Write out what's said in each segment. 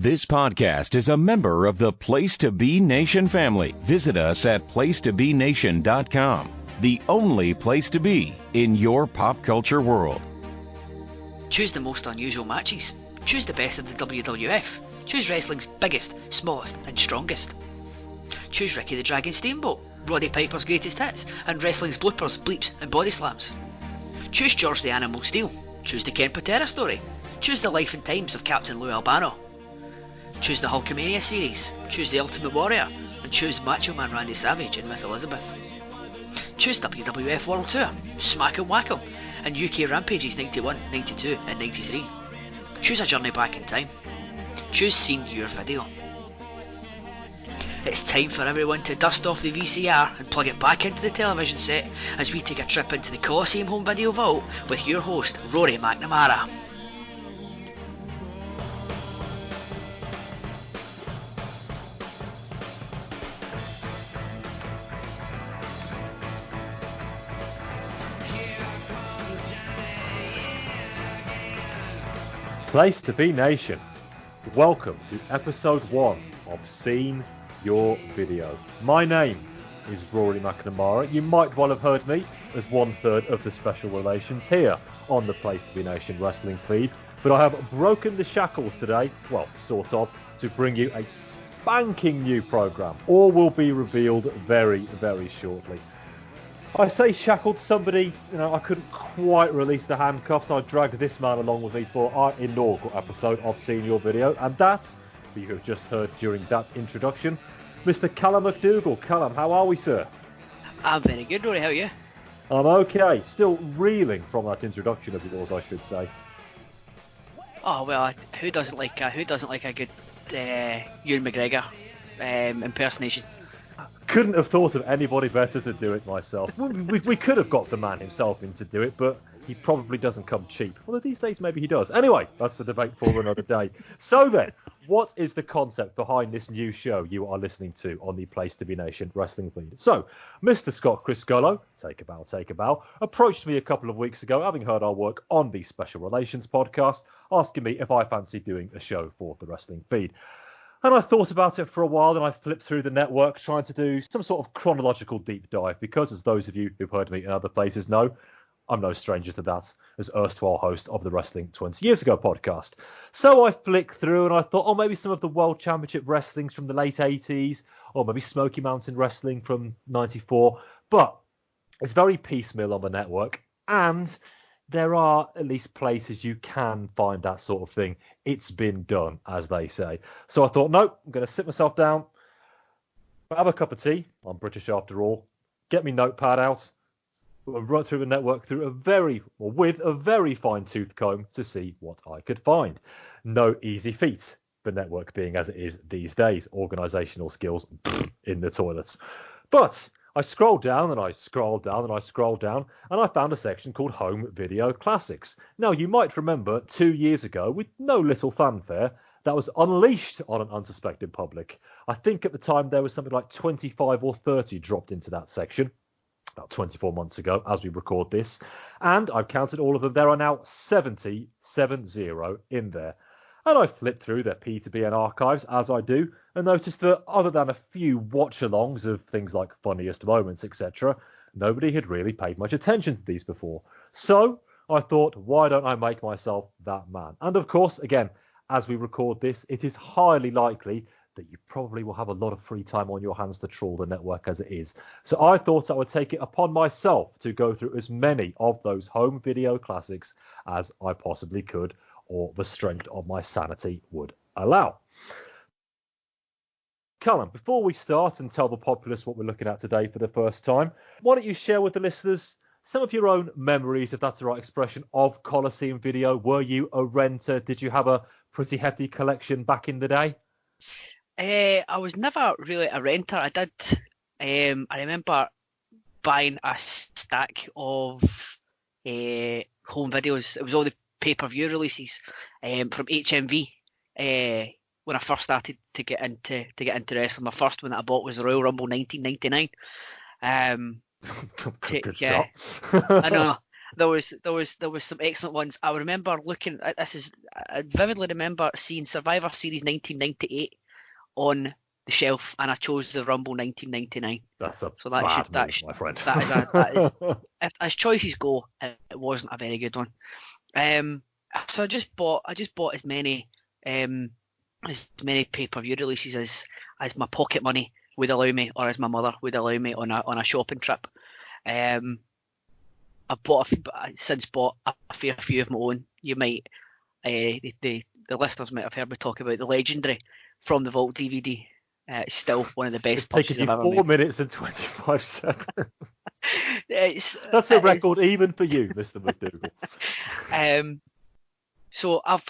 This podcast is a member of the Place to Be Nation family. Visit us at placetobenation.com, the only place to be in your pop culture world. Choose the most unusual matches. Choose the best of the WWF. Choose wrestling's biggest, smallest and strongest. Choose Ricky the Dragon Steamboat, Roddy Piper's greatest hits, and wrestling's bloopers, bleeps and body slams. Choose George the Animal Steele. Choose the Ken Patera story. Choose the life and times of Captain Lou Albano. Choose the Hulkamania series. Choose the Ultimate Warrior. And choose Macho Man Randy Savage and Miss Elizabeth. Choose WWF World Tour, Smack and Wacko, and UK Rampages 91, 92 and 93. Choose a journey back in time. Choose Seen Your Video. It's time for everyone to dust off the VCR and plug it back into the television set as we take a trip into the Coliseum Home Video Vault with your host, Rory McNamara. Place to Be Nation, welcome to episode 1 of Seen Your Video. My name is Rory McNamara. You might well have heard me as 1/3 of the special relations here on the Place to Be Nation wrestling feed, but I have broken the shackles today, well, sort of, to bring you a spanking new programme. All will be revealed very, very shortly. I say shackled, somebody, I couldn't quite release the handcuffs. I dragged this man along with me for our inaugural episode of Seen Your Video, and that, you have just heard during that introduction, Mr. Calum McDougall. Calum, how are we, sir? I'm very good, Rory, how are you? I'm okay. Still reeling from that introduction of yours, I should say. Oh well, who doesn't like a good Ewan McGregor impersonation? Couldn't have thought of anybody better to do it myself. We could have got the man himself in to do it, but he probably doesn't come cheap. Although these days maybe he does. Anyway, that's a debate for another day. So then, what is the concept behind this new show you are listening to on the Place to Be Nation wrestling feed? So, Mr. Scott Criscolo, take a bow, approached me a couple of weeks ago, having heard our work on the Special Relations podcast, asking me if I fancy doing a show for the wrestling feed. And I thought about it for a while, and I flipped through the network trying to do some sort of chronological deep dive, because as those of you who've heard me in other places know, I'm no stranger to that as erstwhile host of the Wrestling 20 Years Ago podcast. So I flicked through and I thought, maybe some of the World Championship wrestlings from the late 80s, or maybe Smoky Mountain Wrestling from 94. But it's very piecemeal on the network, and there are at least places you can find that sort of thing. It's been done, as they say. So I thought, nope, I'm going to sit myself down, have a cup of tea. I'm British after all. Get me notepad out. We'll run through the network with a very fine-tooth comb to see what I could find. No easy feat, the network being as it is these days. Organisational skills in the toilets. But I scrolled down and I scrolled down and I scrolled down, and I found a section called Home Video Classics. Now, you might remember 2 years ago, with no little fanfare, that was unleashed on an unsuspecting public. I think at the time there was something like 25 or 30 dropped into that section, about 24 months ago as we record this. And I've counted all of them. There are now 70 in there. And I flipped through their PTBN archives, as I do, and noticed that other than a few watch-alongs of things like funniest moments, etc., nobody had really paid much attention to these before. So I thought, why don't I make myself that man? And of course, again, as we record this, it is highly likely that you probably will have a lot of free time on your hands to trawl the network as it is. So I thought I would take it upon myself to go through as many of those home video classics as I possibly could, or the strength of my sanity would allow. Calum, before we start and tell the populace what we're looking at today for the first time, why don't you share with the listeners some of your own memories, if that's the right expression, of Coliseum Video? Were you a renter? Did you have a pretty hefty collection back in the day? I was never really a renter. I remember buying a stack of home videos. It was all the pay-per-view releases from HMV when I first started to get into wrestling. My first one that I bought was the Royal Rumble 1999. Good yeah, start. I know. there was some excellent ones. I remember looking at this. I vividly remember seeing Survivor Series 1998 on the shelf, and I chose the Rumble 1999. That's a So bad move, my friend. That is, if as choices go, it wasn't a very good one. So I just bought as many pay-per-view releases as my pocket money would allow me, or as my mother would allow me on a shopping trip. I've since bought a fair few of my own. You might the listeners might have heard me talk about the legendary From the Vault DVD. It's still one of the best purchases I've ever made. 4 minutes and 25 seconds. That's a record even for you, Mr. McDougall. So I've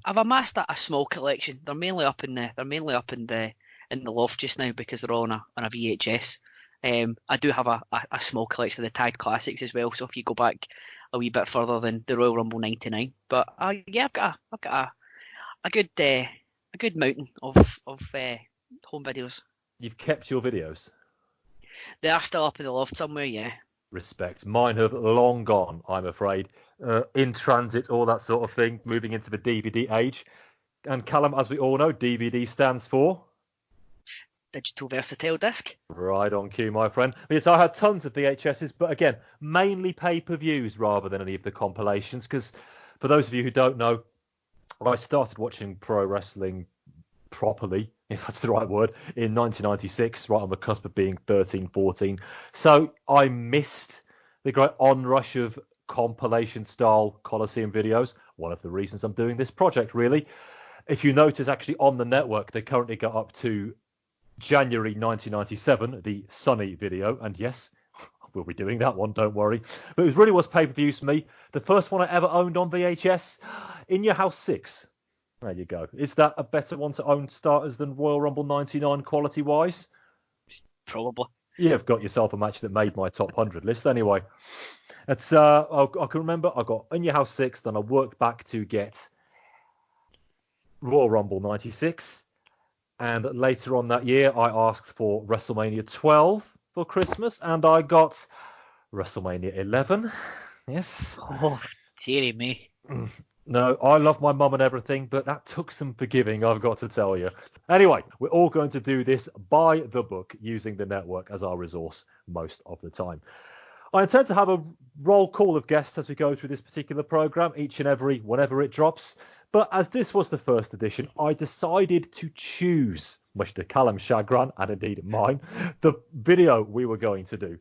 amassed a small collection. They're mainly up in the loft just now because they're all on a VHS. I do have a small collection of the Tag Classics as well. So if you go back a wee bit further than the Royal Rumble '99, but I've got a good mountain of home videos. You've kept your videos? They are still up in the loft somewhere, yeah. Respect. Mine have long gone, I'm afraid. In transit, all that sort of thing, moving into the DVD age. And Calum, as we all know, DVD stands for? Digital Versatile Disc. Right on cue, my friend. Yes, I had tons of VHSs, but again, mainly pay-per-views rather than any of the compilations, because for those of you who don't know, I started watching pro wrestling properly, if that's the right word, in 1996, right on the cusp of being 13, 14. So I missed the great onrush of compilation-style Coliseum videos. One of the reasons I'm doing this project, really. If you notice, actually, on the network, they currently got up to January 1997, the Sunny video, and yes, we'll be doing that one, don't worry. But it really was pay-per-views for me. The first one I ever owned on VHS, In Your House 6. There you go. Is that a better one to own starters than Royal Rumble 99 quality-wise? Probably. You've got yourself a match that made my top 100 list anyway. It's I can remember I got In Your House 6, then I worked back to get Royal Rumble 96. And later on that year, I asked for WrestleMania 12 for Christmas, and I got WrestleMania 11. Yes. Oh, dearie me. No, I love my mum and everything, but that took some forgiving, I've got to tell you. Anyway, we're all going to do this by the book, using the network as our resource most of the time. I intend to have a roll call of guests as we go through this particular program, each and every whenever it drops. But as this was the first edition, I decided to choose, much to Calum's chagrin, and indeed mine, the video we were going to do.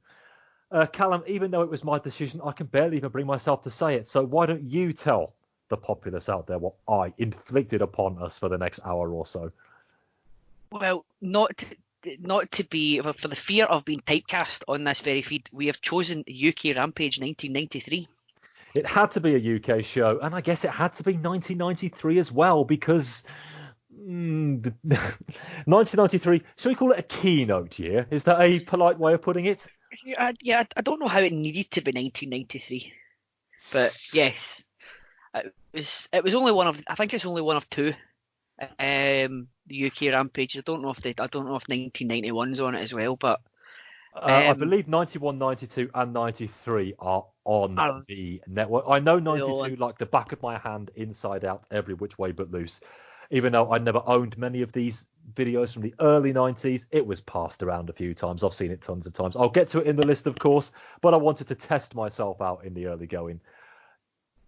Calum, even though it was my decision, I can barely even bring myself to say it. So why don't you tell the populace out there what I inflicted upon us for the next hour or so? Well, not to be, for the fear of being typecast on this very feed, we have chosen UK Rampage 1993. It had to be a UK show, and I guess it had to be 1993 as well, because 1993, shall we call it a keynote year? Is that a polite way of putting it? Yeah, I don't know how it needed to be 1993, but yes, it was only one of, I think it's only one of two. The UK Rampage. I don't know if 1991's on it as well, but I believe 91, 92, and 93 are on the network. I know 92 like the back of my hand, inside out, every which way but loose. Even though I never owned many of these videos from the early 90s, it was passed around a few times. I've seen it tons of times. I'll get to it in the list, of course, but I wanted to test myself out in the early going.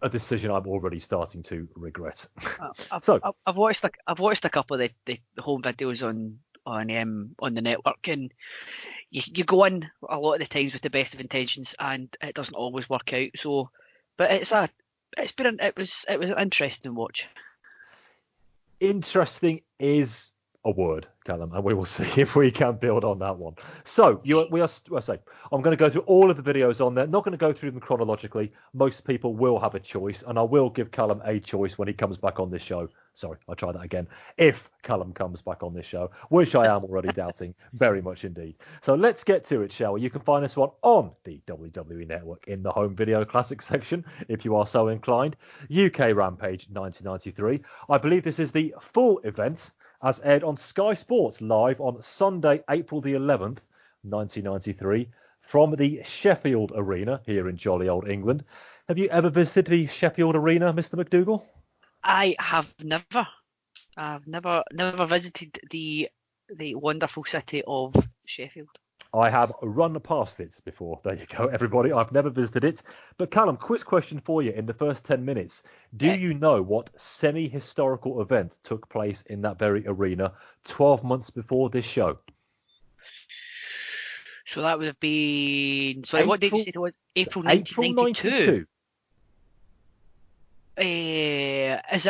A decision I'm already starting to regret. I've watched a couple of the home videos on the network, and you go in a lot of the times with the best of intentions, and it doesn't always work out. So, but it was an interesting watch. Interesting is a word, Calum, and we will see if we can build on that one. So I'm going to go through all of the videos on there. Not going to go through them chronologically. Most people will have a choice, and I will give Calum a choice when he comes back on this show. Sorry, I'll try that again. If Calum comes back on this show, which I am already doubting, very much indeed. So let's get to it, shall we? You can find this one on the WWE Network in the Home Video Classics section, if you are so inclined. UK Rampage 1993. I believe this is the full event, as aired on Sky Sports live on Sunday, April the 11th, 1993, from the Sheffield Arena here in jolly old England. Have you ever visited the Sheffield Arena, Mr. McDougall? I have never. I've never visited the wonderful city of Sheffield. I have run past it before. There you go, everybody. I've never visited it. But Calum, quiz question for you in the first 10 minutes. Do you know what semi-historical event took place in that very arena 12 months before this show? So that would have been... Sorry, what date did you say it was? April 1992. Is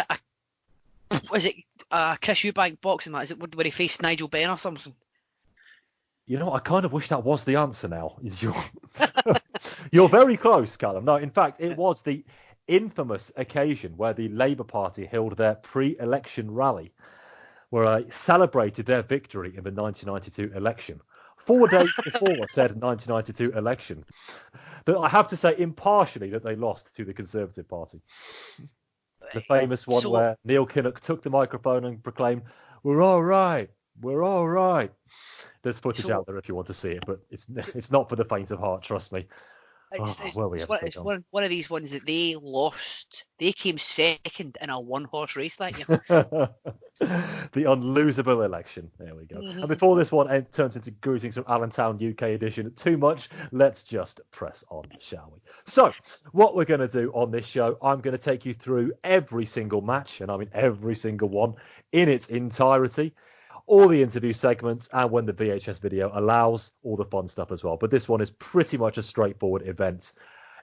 it a Chris Eubank boxing match? Is it where he faced Nigel Benn or something? You know, I kind of wish that was the answer now. You're very close, Calum. No, in fact, it was the infamous occasion where the Labour Party held their pre-election rally, where they celebrated their victory in the 1992 election. 4 days before said 1992 election. But I have to say impartially that they lost to the Conservative Party. The famous one where Neil Kinnock took the microphone and proclaimed, "We're all right. We're all right." There's footage out there if you want to see it, but it's not for the faint of heart, trust me. It's one of these ones that they lost. They came second in a one-horse race that year. The unlosable election. There we go. Mm-hmm. And before this one turns into greetings from Allentown UK edition too much, let's just press on, shall we? So, what we're going to do on this show, I'm going to take you through every single match, and I mean every single one, in its entirety. All the interview segments, and when the VHS video allows, all the fun stuff as well. But this one is pretty much a straightforward event,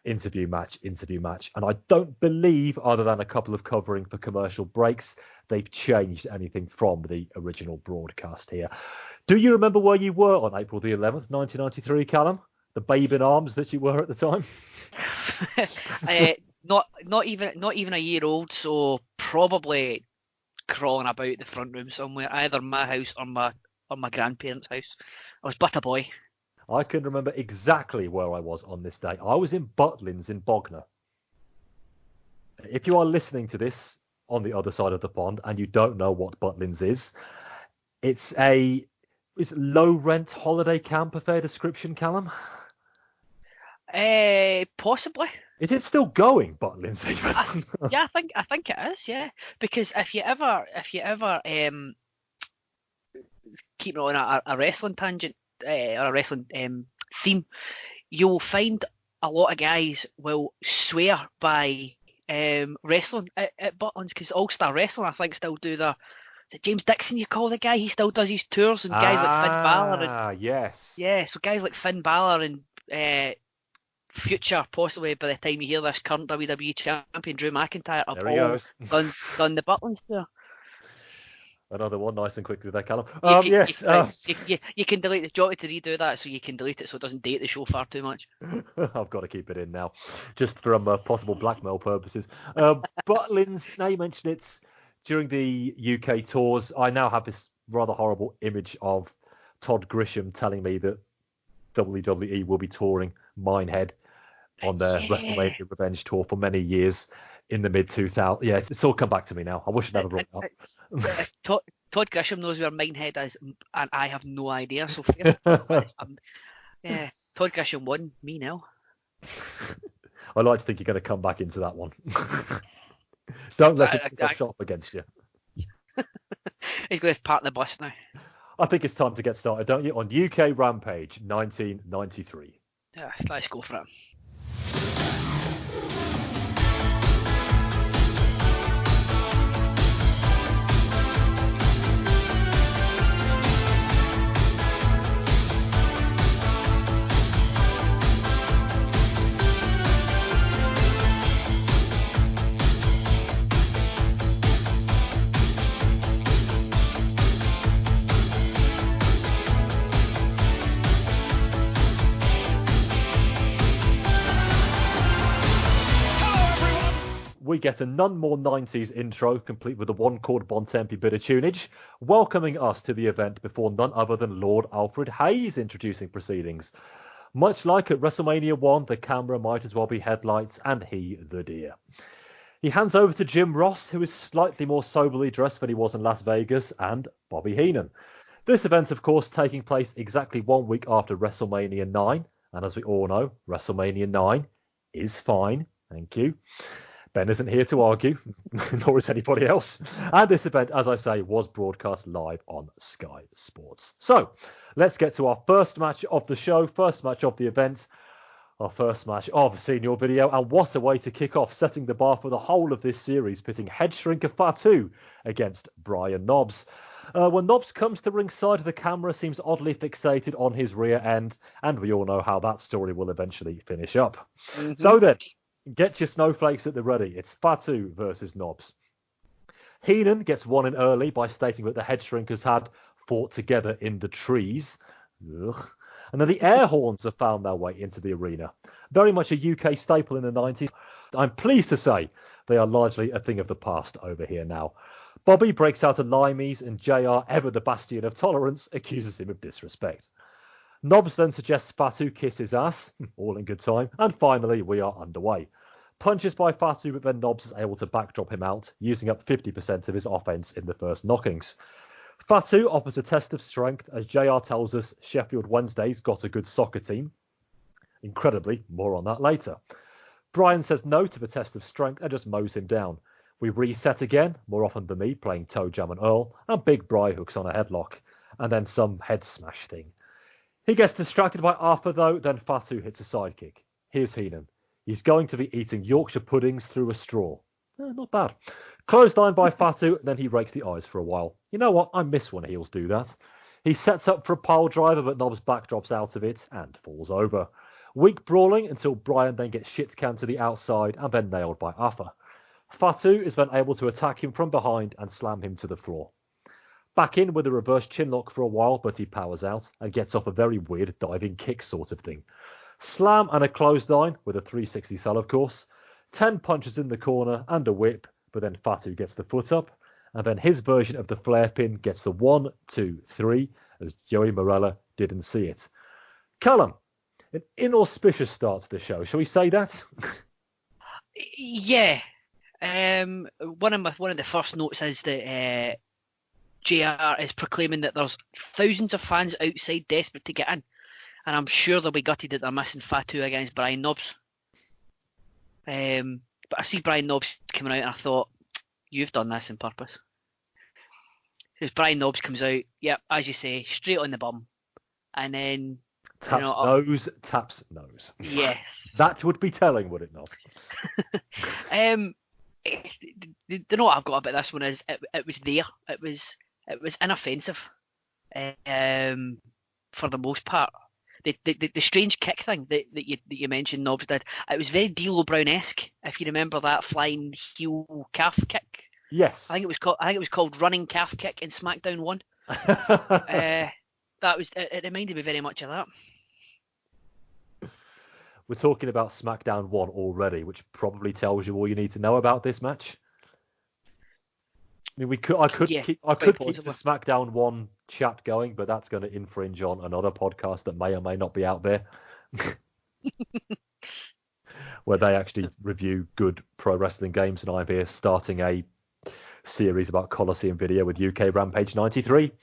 interview match. And I don't believe, other than a couple of covering for commercial breaks, they've changed anything from the original broadcast here. Do you remember where you were on April the 11th, 1993, Calum? The babe in arms that you were at the time? Not even a year old, so probably crawling about the front room somewhere, either my house or my grandparents' house. I was but a boy. I can remember exactly where I was on this day. I was in Butlins in Bognor. If you are listening to this on the other side of the pond and you don't know what Butlins is, it's low rent holiday camp, a fair description, Calum? Possibly. Is it still going, Butlins? Yeah, I think it is. Yeah, because if you ever keep on a wrestling tangent or a wrestling theme, you'll find a lot of guys will swear by wrestling at Butlins, because All Star Wrestling, I think, still do is it James Dixon you call the guy? He still does his tours, and guys like Finn Balor. Yes. Yeah, so guys like Finn Balor and future, possibly by the time you hear this, current WWE champion Drew McIntyre have all done the Butlins tour. Another one, nice and quickly there, Calum. Yes. You can delete it. Do you want me to redo that so you can delete it so it doesn't date the show far too much? I've got to keep it in now, just from possible blackmail purposes. Butlins, now you mentioned it, during the UK tours, I now have this rather horrible image of Todd Grisham telling me that WWE will be touring Minehead on their WrestleMania Revenge tour for many years in the mid-2000s. Yeah, it's all come back to me now. I wish I never brought it up. Todd Grisham knows where Minehead is, and I have no idea. So, yeah, Todd Grisham won, me now. I like to think you're going to come back into that one. Don't let it shop against you. He's going to park the bus now. I think it's time to get started, don't you? On UK Rampage 1993. Yeah, let's go for it. We get a none more 90s intro, complete with a one-chord Bontempi bit of tunage, welcoming us to the event before none other than Lord Alfred Hayes introducing proceedings. Much like at WrestleMania 1, the camera might as well be headlights, and he the deer. He hands over to Jim Ross, who is slightly more soberly dressed than he was in Las Vegas, and Bobby Heenan. This event, of course, taking place exactly 1 week after WrestleMania 9, And as we all know, WrestleMania 9 is fine. Thank you. Ben isn't here to argue, nor is anybody else. And this event, as I say, was broadcast live on Sky Sports. So let's get to our first match of the show, first match of the event, our first match of Senior Video. And what a way to kick off, setting the bar for the whole of this series, pitting head shrinker Fatu against Brian Knobbs. When Knobbs comes to ringside, the camera seems oddly fixated on his rear end, and we all know how that story will eventually finish up. Mm-hmm. So then, get your snowflakes at the ready. It's Fatu versus Knobbs. Heenan gets one in early by stating that the head shrinkers had fought together in the trees. Ugh. And then the air horns have found their way into the arena. Very much a UK staple in the 90s. I'm pleased to say they are largely a thing of the past over here now. Bobby breaks out a limeys, and JR, ever the bastion of tolerance, accuses him of disrespect. Knobbs then suggests Fatu kiss his ass, all in good time, and finally we are underway. Punches by Fatu, but then Knobbs is able to backdrop him out, using up 50% of his offense in the first knockings. Fatu offers a test of strength, as JR tells us Sheffield Wednesday's got a good soccer team. Incredibly, more on that later. Brian says no to the test of strength and just mows him down. We reset again, more often than me, playing Toe Jam and Earl, and Big Bri hooks on a headlock, and then some head smash thing. He gets distracted by Arthur though, then Fatu hits a sidekick. Here's Heenan. He's going to be eating Yorkshire puddings through a straw. Not bad. Clothesline by Fatu, then he rakes the eyes for a while. You know what? I miss when heels do that. He sets up for a pile driver, but Knobbs backdrops out of it and falls over. Weak brawling until Brian then gets shit canned to the outside and then nailed by Arthur. Fatu is then able to attack him from behind and slam him to the floor. Back in with a reverse chinlock for a while, but he powers out and gets off a very weird diving kick sort of thing. Slam and a clothesline with a 360 cell, of course. 10 punches in the corner and a whip, but then Fatu gets the foot up, and then his version of the flare pin gets the 1, 2, 3, as Joey Morella didn't see it. Calum, an inauspicious start to the show, shall we say that? Yeah. One of the first notes is that JR is proclaiming that there's thousands of fans outside desperate to get in, and I'm sure they'll be gutted that they're missing Fatu against Brian Knobbs. But I see Brian Knobbs coming out, and I thought, you've done this on purpose. Because Brian Knobbs comes out, yep, as you say, straight on the bum, and then taps nose, taps nose. Yeah, that would be telling, would it not? The note I've got about this one is it was there. It was inoffensive, for the most part. The strange kick thing that you mentioned, Knobbs did. It was very D'Lo Brown-esque, if you remember that flying heel calf kick. Yes. I think it was called running calf kick in SmackDown 1. It reminded me very much of that. We're talking about SmackDown 1 already, which probably tells you all you need to know about this match. I mean, I could keep the SmackDown 1 chat going, but that's going to infringe on another podcast that may or may not be out there, where they actually review good pro wrestling games, and I'm here starting a series about Coliseum Video with UK Rampage 93.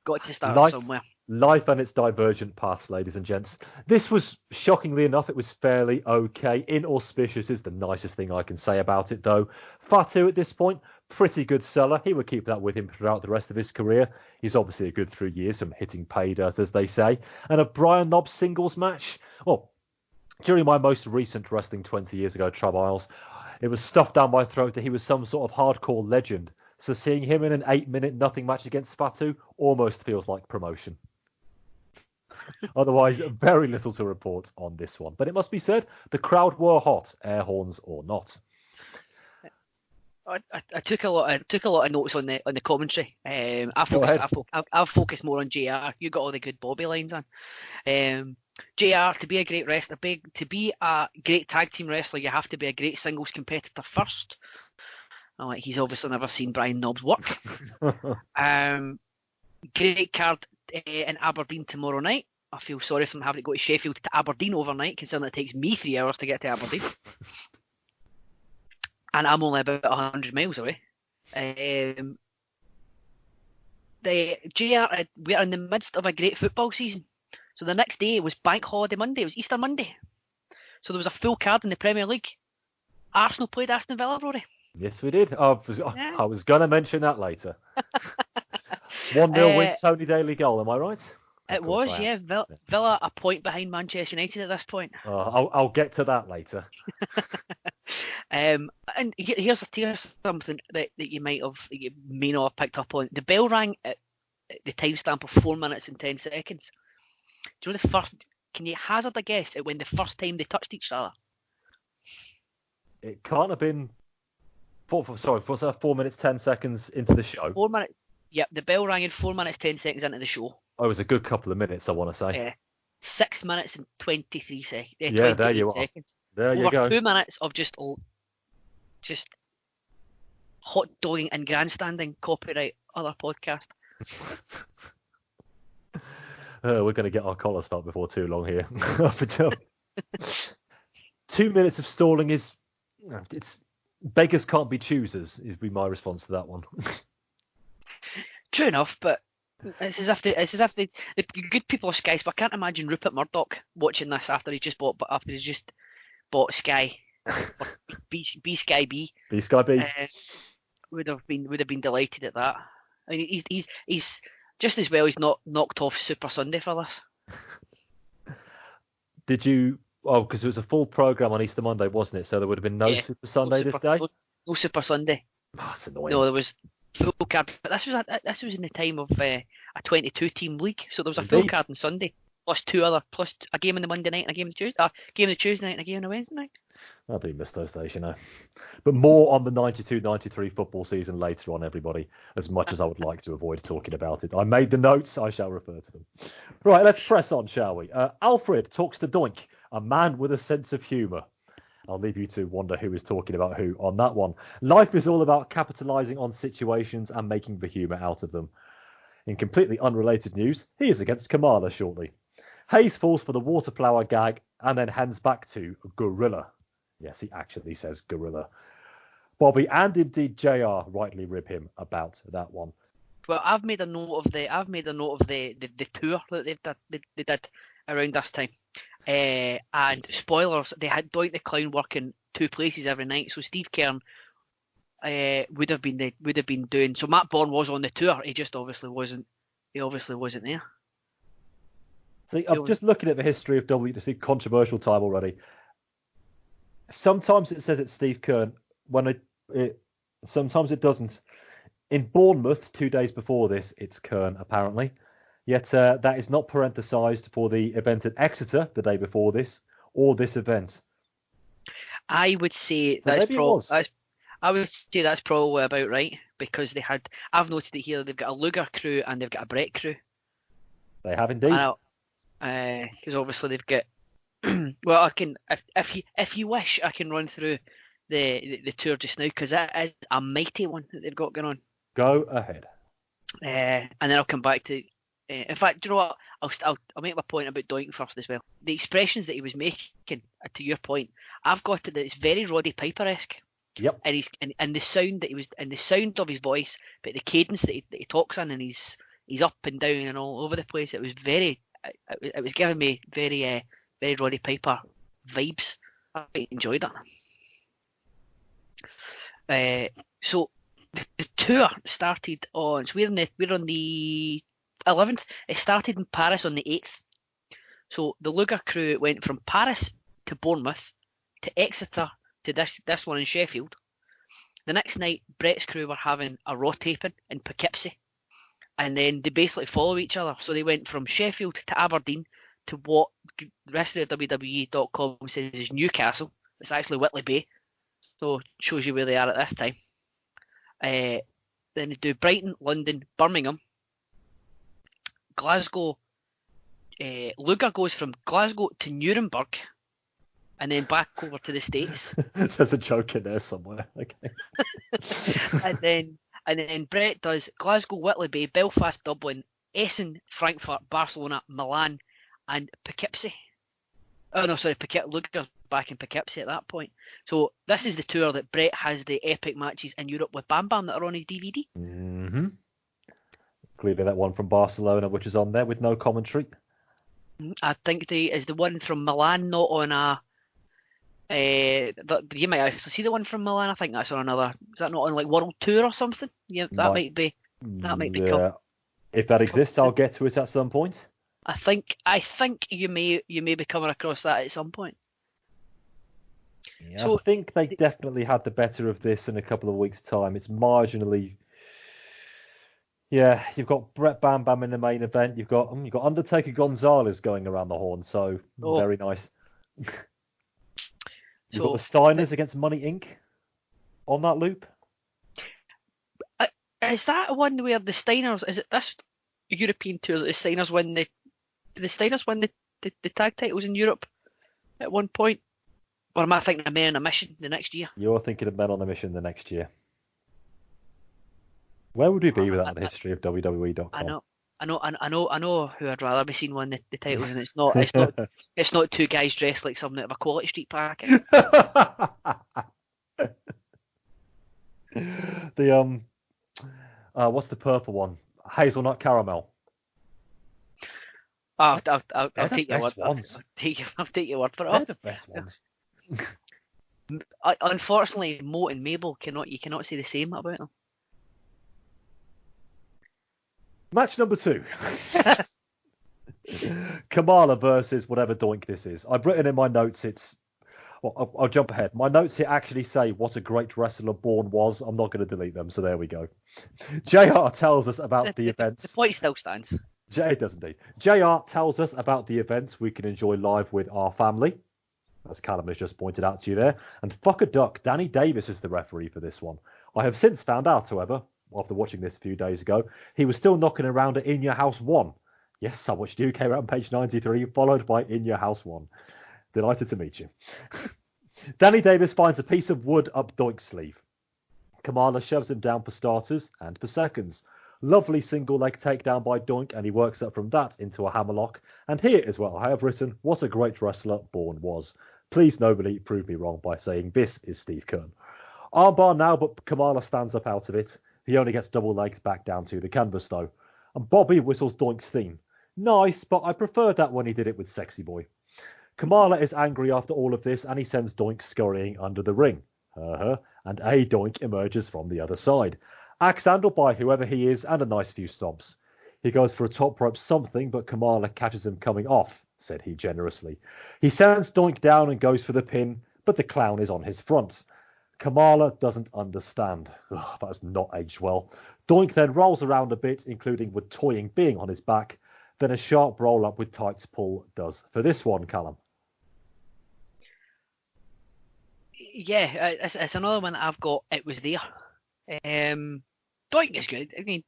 Got to start somewhere. Life and its divergent paths, ladies and gents. This was, shockingly enough, it was fairly okay. Inauspicious is the nicest thing I can say about it, though. Fatu, at this point, pretty good seller. He would keep that with him throughout the rest of his career. He's obviously a good 3 years from hitting pay dirt, as they say. And a Brian Knobbs singles match? Well, during my most recent wrestling 20 years ago trials, it was stuffed down my throat that he was some sort of hardcore legend. So seeing him in an 8-minute nothing match against Fatu almost feels like promotion. Otherwise, very little to report on this one. But it must be said, the crowd were hot, air horns or not. I took a lot of notes on the commentary. I'll focus more on JR. You got all the good Bobby lines on. JR, to be a great wrestler, to be a great tag team wrestler, you have to be a great singles competitor first. He's obviously never seen Brian Knobbs work. Great card in Aberdeen tomorrow night. I feel sorry for him having to go to Sheffield to Aberdeen overnight, considering it takes me 3 hours to get to Aberdeen. And I'm only about 100 miles away. We're in the midst of a great football season. So the next day was Bank Holiday Monday. It was Easter Monday. So there was a full card in the Premier League. Arsenal played Aston Villa, Rory. Yes, we did. I was going to mention that later. 1-0 win, Tony Daly goal, am I right? It was, yeah. Villa a point behind Manchester United at this point. I'll get to that later. And here's something that you may not have picked up on. The bell rang at the timestamp of 4 minutes and 10 seconds. Do you know the first? Can you hazard a guess at when the first time they touched each other? It can't have been 4 minutes 10 seconds into the show. 4 minutes. Yep, the bell rang in 4 minutes 10 seconds into the show. Oh, it was a good couple of minutes, I want to say. 6 minutes and 23 seconds. Yeah, there you seconds. Are. There Over you go. 2 minutes of just hot dogging and grandstanding. Copyright other podcast. We're going to get our collars felt before too long here. 2 minutes of stalling it's beggars can't be choosers. Would be my response to that one. True enough, but it's as if the good people of Sky. So I can't imagine Rupert Murdoch watching this after he's just bought Sky. B Sky B. B Sky B. Would have been delighted at that. I mean, he's just as well he's not knocked off Super Sunday for this. Did you? Oh, because it was a full programme on Easter Monday, wasn't it? So there would have been no Super Sunday this day. No Super Sunday. Oh, that's annoying. No, there was full card. But this was in the time of a 22-team league, so there was a full card on Sunday plus a game on the Monday night and a game on the Tuesday, game on the Tuesday night and a game on the Wednesday night. I do miss those days, you know. But more on the 92-93 football season later on, everybody, as much as I would like to avoid talking about it. I made the notes, I shall refer to them. Right, let's press on, shall we? Alfred talks to Doink, a man with a sense of humour. I'll leave you to wonder who is talking about who on that one. Life is all about capitalising on situations and making the humour out of them. In completely unrelated news, he is against Kamala shortly. Hayes falls for the water flower gag and then hands back to Gorilla. Yes, he actually says Gorilla. Bobby and indeed JR rightly rib him about that one. Well, I've made a note of the tour that they did around this time. And spoilers, they had Doink the Clown working 2 places every night. So Steve Kern would have been doing. So Matt Bourne was on the tour. He just obviously wasn't. He obviously wasn't there. See, I'm just looking at the history of WWC controversial time already. Sometimes it says it's Steve Kern, sometimes it doesn't. In Bournemouth, 2 days before this, it's Kern, apparently. Yet that is not parenthesised for the event at Exeter the day before this, or this event. I would say that's probably about right, because they had. I've noted it here. They've got a Luger crew and they've got a Brett crew. They have indeed. Because obviously they've got. Well, I can if you wish, I can run through the tour just now, because that is a mighty one that they've got going on. Go ahead. And then I'll come back to. In fact, do you know what? I'll make my point about Doink first as well. The expressions that he was making, to your point, I've got it that it's very Roddy Piper-esque. Yep. And the sound the sound of his voice, but the cadence that he talks in, and he's up and down and all over the place. It was it was giving me very Roddy Piper vibes. I enjoyed that. So the tour started on. So we're on the 11th. It started in Paris on the 8th. So the Luger crew went from Paris to Bournemouth to Exeter to this one in Sheffield. The next night, Brett's crew were having a raw taping in Poughkeepsie, and then they basically follow each other. So they went from Sheffield to Aberdeen to what the rest of the WWE.com says is Newcastle. It's actually Whitley Bay, so it shows you where they are at this time. Then they do Brighton, London, Birmingham, Glasgow. Luger goes from Glasgow to Nuremberg, and then back over to the States. There's a joke in there somewhere. Okay. and then Brett does Glasgow, Whitley Bay, Belfast, Dublin, Essen, Frankfurt, Barcelona, Milan, and Poughkeepsie. Oh no, sorry, Luger's back in Poughkeepsie at that point. So this is the tour that Brett has the epic matches in Europe with Bam Bam that are on his DVD. Mm-hmm. Clearly that one from Barcelona, which is on there with no commentary. I think is the one from Milan not on a. You might actually see the one from Milan. I think that's on another. Is that not on like World Tour or something? Yeah, that might be. That might be. Yeah. If that exists, I'll get to it at some point. I think you may be coming across that at some point. Yeah, so, I think they definitely had the better of this in a couple of weeks' time. It's marginally. Yeah, you've got Brett Bam Bam in the main event. You've got Undertaker Gonzalez going around the horn. So very nice. You've got the Steiners against Money Inc. on that loop. Is that one where the Steiners? Is it this European tour that the Steiners win the? Did the Steiners win the tag titles in Europe at one point? Or am I thinking of Men on a Mission the next year? You're thinking of Men on a Mission the next year. Where would we be without the history of WWE.com? I know who I'd rather be seen win the titles, and it's not two guys dressed like something out of a Quality Street packet. What's the purple one? Hazelnut caramel. I'll take your word. I'll take your word for it. They're the best ones. Unfortunately, Mo and Mabel you cannot say the same about them. Match number 2. Kamala versus whatever doink this is. I've written in my notes I'll jump ahead. My notes here actually say what a great wrestler Bourne was. I'm not going to delete them, so there we go. JR tells us about the events. The point still stands. It does indeed. JR tells us about the events we can enjoy live with our family, as Calum has just pointed out to you there. And fuck a duck, Danny Davis is the referee for this one. I have since found out, however, after watching this a few days ago, he was still knocking around at In Your House 1. Yes, I watched UK Rampage 93, followed by In Your House 1. Delighted to meet you. Danny Davis finds a piece of wood up Doink's sleeve. Kamala shoves him down for starters and for seconds. Lovely single leg takedown by Doink, and he works up from that into a hammerlock. And here is what I have written: what a great wrestler Bourne was. Please nobody prove me wrong by saying this is Steve Kern. Armbar now, but Kamala stands up out of it. He only gets double legged back down to the canvas though. And Bobby whistles Doink's theme. Nice, but I preferred that when he did it with Sexy Boy. Kamala is angry after all of this, and he sends Doink scurrying under the ring. And a Doink emerges from the other side. Axe handled by whoever he is, and a nice few stomps. He goes for a top rope something, but Kamala catches him coming off, said he generously. He sends Doink down and goes for the pin, but the clown is on his front. Kamala doesn't understand. That has not aged well. Doink then rolls around a bit, including with toying being on his back. Then a sharp roll up with tights pull does for this one, Calum. Yeah, it's another one that I've got. It was there. Doink is good. I mean,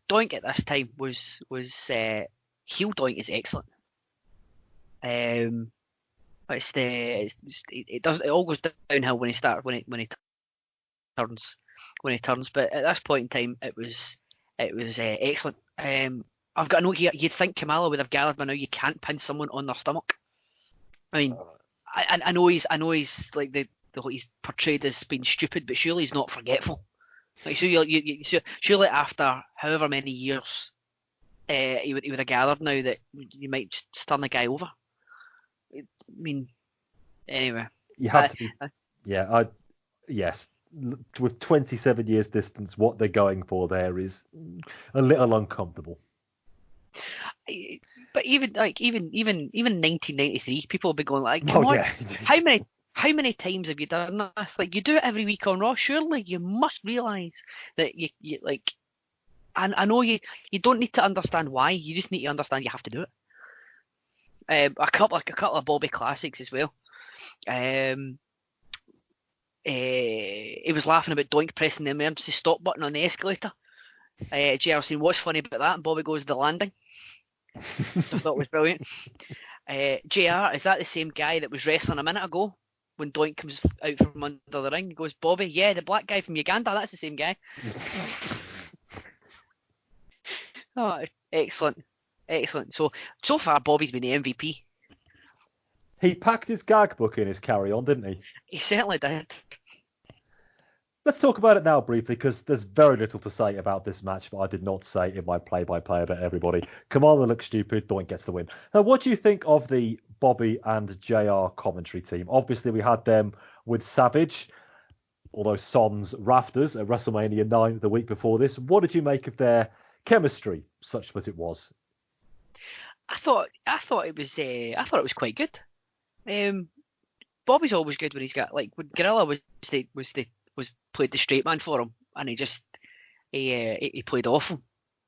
Doink at this time was heel Doink is excellent. It all goes downhill when he turns. But at this point in time, it was excellent. I've got a note here. You'd think Kamala would have gathered by now. You can't pin someone on their stomach. I mean, I know he's like he's portrayed as being stupid, but surely he's not forgetful. Like surely after however many years, he would have gathered now that you might just turn the guy over. I mean, anyway. You have to be. Yes. With 27 years distance, what they're going for there is a little uncomfortable. But even 1993, people will be going like, "Come on, yeah. How many times have you done this? Like, you do it every week on Raw. Surely you must realise that you like." And I know you don't need to understand why. You just need to understand you have to do it. A couple of Bobby classics as well. He was laughing about Doink pressing the emergency stop button on the escalator. JR saying, "What's funny about that?" And Bobby goes, "The landing." I thought it was brilliant. JR, is that the same guy that was wrestling a minute ago when Doink comes out from under the ring? He goes, "Bobby, yeah, the black guy from Uganda, that's the same guy." Oh, excellent. So far, Bobby's been the MVP. He packed his gag book in his carry-on, didn't he? He certainly did. Let's talk about it now briefly, because there's very little to say about this match, but I did not say in my play-by-play about everybody. Commander looks stupid, Doink gets the win. Now, what do you think of the Bobby and JR commentary team? Obviously, we had them with Savage, although Son's rafters at WrestleMania 9 the week before this. What did you make of their chemistry, such that it was? I thought it was quite good. Bobby's always good when he's got, like, when Gorilla was played the straight man for him, and he played off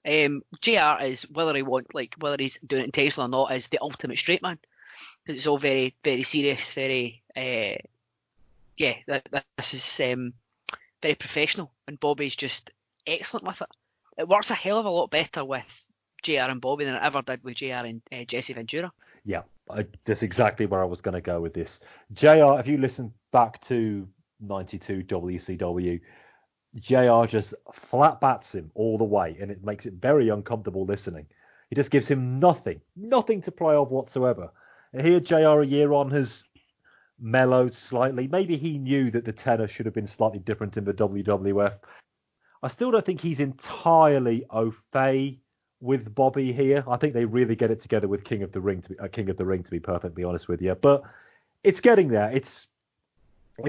him. JR is, whether he's doing it intentionally or not, is the ultimate straight man, because it's all very, very serious, very this is very professional, and Bobby's just excellent with it. It works a hell of a lot better with JR and Bobby than it ever did with JR and Jesse Ventura. Yeah, that's exactly where I was going to go with this. JR, if you listen back to 92 WCW, JR just flat bats him all the way, and it makes it very uncomfortable listening. He just gives him nothing to play off whatsoever. And here, JR a year on has mellowed slightly. Maybe he knew that the tenor should have been slightly different in the WWF. I still don't think he's entirely au fait with Bobby here. I think they really get it together with King of the Ring, to be perfectly honest with you. But it's getting there. It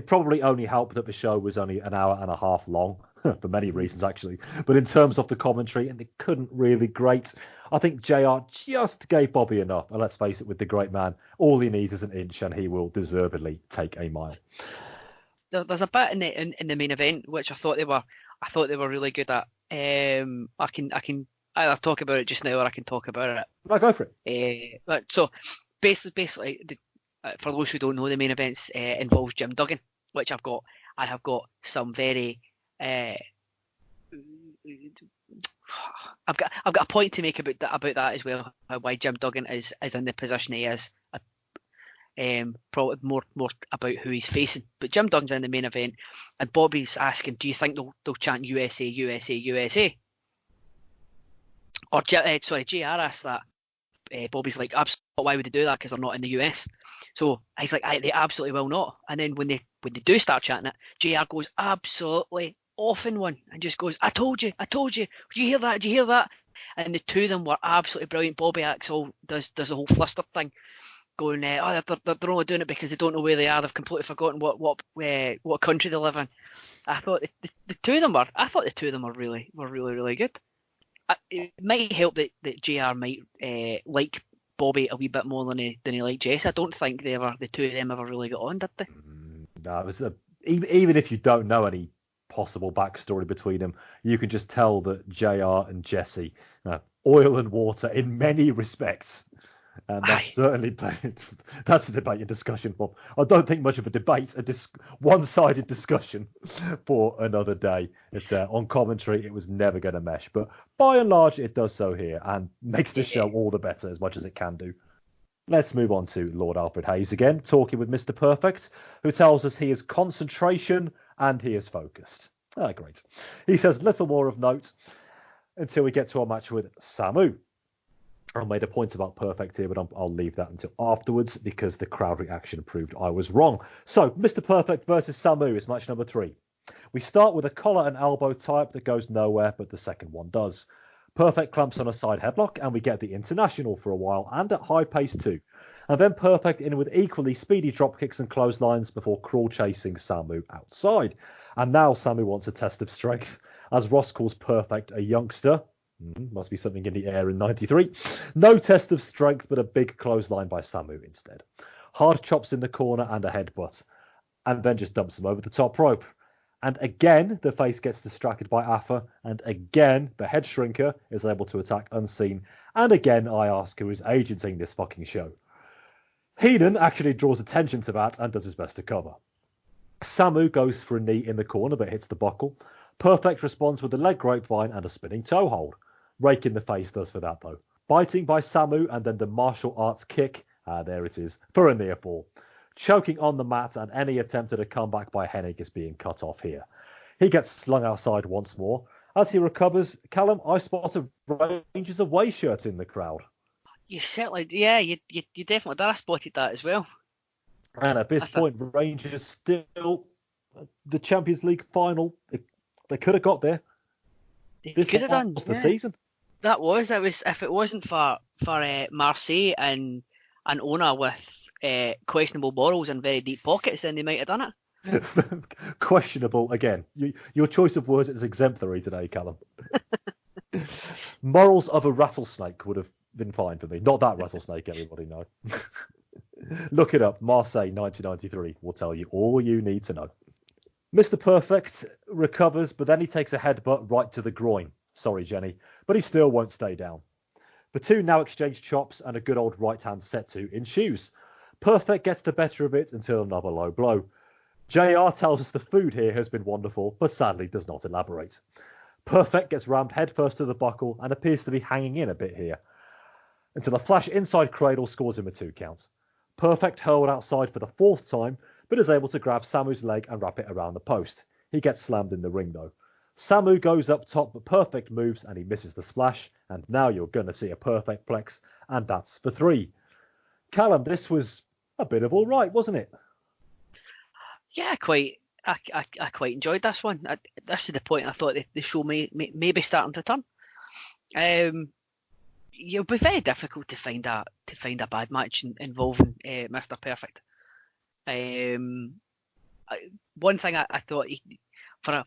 probably only helped that the show was only an hour and a half long, for many reasons, actually. But in terms of the commentary, and it couldn't really grate, I think JR just gave Bobby enough. And let's face it, with the great man, all he needs is an inch, and he will deservedly take a mile. There's a bit in the main event which I thought they were really good at. I can either talk about it just now, or I can talk about it. No, go for it. So basically, for those who don't know, the main events involves Jim Duggan, which I have got some very I've got a point to make about that as well. Why Jim Duggan is in the position he is. Probably more about who he's facing. But Jim Duggan's in the main event, and Bobby's asking, "Do you think they'll chant USA, USA, USA?" Or JR asked that. Bobby's like, "Absolutely, why would they do that? Because they're not in the US." So he's like, "They absolutely will not." And then when they do start chanting it, JR goes absolutely off in one and just goes, I told you. Did you hear that? Did you hear that? And the two of them were absolutely brilliant. Bobby does the whole fluster thing, going, they're only doing it because they don't know where they are. They've completely forgotten what country they live in. I thought the two of them were really, really good. It might help that JR might like Bobby a wee bit more than he liked Jess. I don't think the two of them ever really got on, did they? No, it was even if you don't know any possible backstory between them, you can just tell that JR and Jesse, oil and water in many respects. And that's certainly that's a debate and discussion for. I don't think much of a debate, one-sided discussion for another day. It's on commentary, it was never going to mesh, but by and large, it does so here and makes the show all the better as much as it can do. Let's move on to Lord Alfred Hayes again, talking with Mr. Perfect, who tells us he is concentration and he is focused. Great. He says little more of note until we get to our match with Samu. I made a point about Perfect here, but I'll leave that until afterwards because the crowd reaction proved I was wrong. So, Mr. Perfect versus Samu is match number 3. We start with a collar and elbow tie-up that goes nowhere, but the second one does. Perfect clamps on a side headlock, and we get the international for a while, and at high pace too. And then Perfect in with equally speedy drop kicks and clotheslines before crawl chasing Samu outside. And now Samu wants a test of strength, as Ross calls Perfect a youngster. Must be something in the air in 93. No test of strength, but a big clothesline by Samu instead. Hard chops in the corner and a headbutt. And then just dumps him over the top rope. And again, the face gets distracted by Afa. And again, the head shrinker is able to attack unseen. And again, I ask who is agenting this fucking show. Heenan actually draws attention to that and does his best to cover. Samu goes for a knee in the corner but hits the buckle. Perfect responds with a leg grapevine and a spinning toe hold. Rake in the face does for that though. Biting by Samu and then the martial arts kick. There it is, for a near fall. Choking on the mat and any attempt at a comeback by Hennig is being cut off here. He gets slung outside once more. As he recovers, Calum, I spot a Rangers away shirt in the crowd. You certainly, yeah, you definitely did. I spotted that as well. And at this point, Rangers still The Champions League final, they could have got there. This could have done. Was the season. That was. It was. If it wasn't for Marseille and an owner with questionable morals and very deep pockets, then they might have done it. Questionable again. Your choice of words is exemplary today, Calum. Morals of a rattlesnake would have been fine for me. Not that rattlesnake, everybody know. Look it up. Marseille 1993 will tell you all you need to know. Mr. Perfect recovers, but then he takes a headbutt right to the groin. Sorry, Jenny, but he still won't stay down. The two now exchange chops and a good old right-hand set to ensues. Perfect gets the better of it until another low blow. JR tells us the food here has been wonderful, but sadly does not elaborate. Perfect gets rammed headfirst to the buckle and appears to be hanging in a bit here, until a flash inside cradle scores him a 2 count. Perfect hurled outside for the 4th time, but is able to grab Samu's leg and wrap it around the post. He gets slammed in the ring though. Samu goes up top, but Perfect moves and he misses the splash, and now you're going to see a Perfect plex, and that's for 3. Calum, this was a bit of all right, wasn't it? Yeah, I quite enjoyed this one. This is the point I thought the show may be starting to turn. It'll be very difficult to find a bad match involving Mr. Perfect. One thing I thought for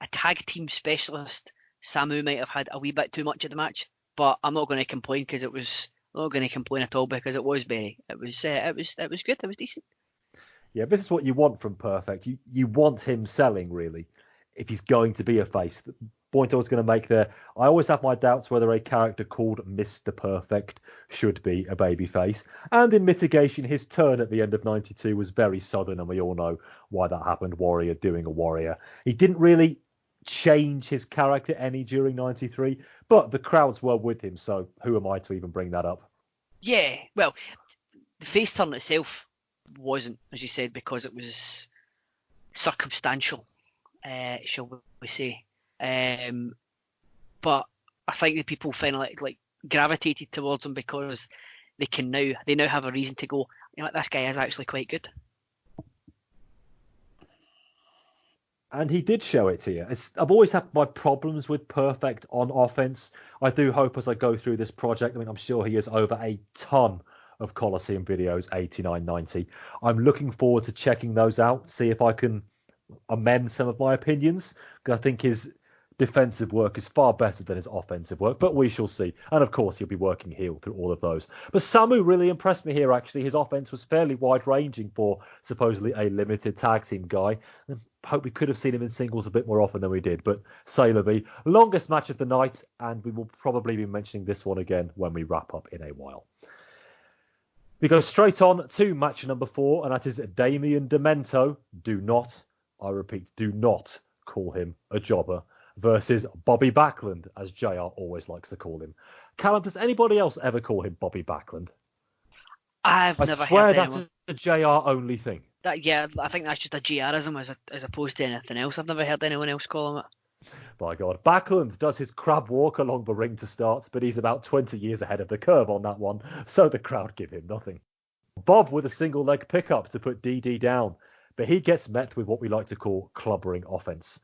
a tag team specialist, Samu might have had a wee bit too much of the match, but I'm not going to complain because it was I'm not going to complain at all because it was good. It was decent. Yeah, this is what you want from Perfect. You want him selling, really, if he's going to be a face. The point I was going to make there, I always have my doubts whether a character called Mr. Perfect should be a babyface. And in mitigation, his turn at the end of 92 was very southern, and we all know why that happened. Warrior doing a warrior. He didn't really change his character any during 93, but the crowds were with him, so who am I to even bring that up? Yeah, well, the face turn itself wasn't, as you said, because it was circumstantial, shall we say. But I think the people finally like gravitated towards him because they now have a reason to go, you know, this guy is actually quite good. And he did show it to you. I've always had my problems with Perfect on offense. I do hope as I go through this project, I mean, I'm sure he has over a ton of Coliseum videos, 89, 90. I'm looking forward to checking those out, see if I can amend some of my opinions, because I think his defensive work is far better than his offensive work, but we shall see. And of course, he'll be working heel through all of those. But Samu really impressed me here, actually. His offense was fairly wide-ranging for supposedly a limited tag team guy. I hope we could have seen him in singles a bit more often than we did, but say la vie. Longest match of the night, and we will probably be mentioning this one again when we wrap up in a while. We go straight on to match number 4, and that is Damien Demento. Do not, I repeat, do not call him a jobber, versus Bobby Backlund, as JR always likes to call him. Calum, does anybody else ever call him Bobby Backlund? I never swear heard that's anyone. a JR only thing. Yeah, I think that's just a GRism as opposed to anything else. I've never heard anyone else call him it. By God. Backlund does his crab walk along the ring to start, but he's about 20 years ahead of the curve on that one, so the crowd give him nothing. Bob with a single leg pickup to put DD down, but he gets met with what we like to call clubbering offense.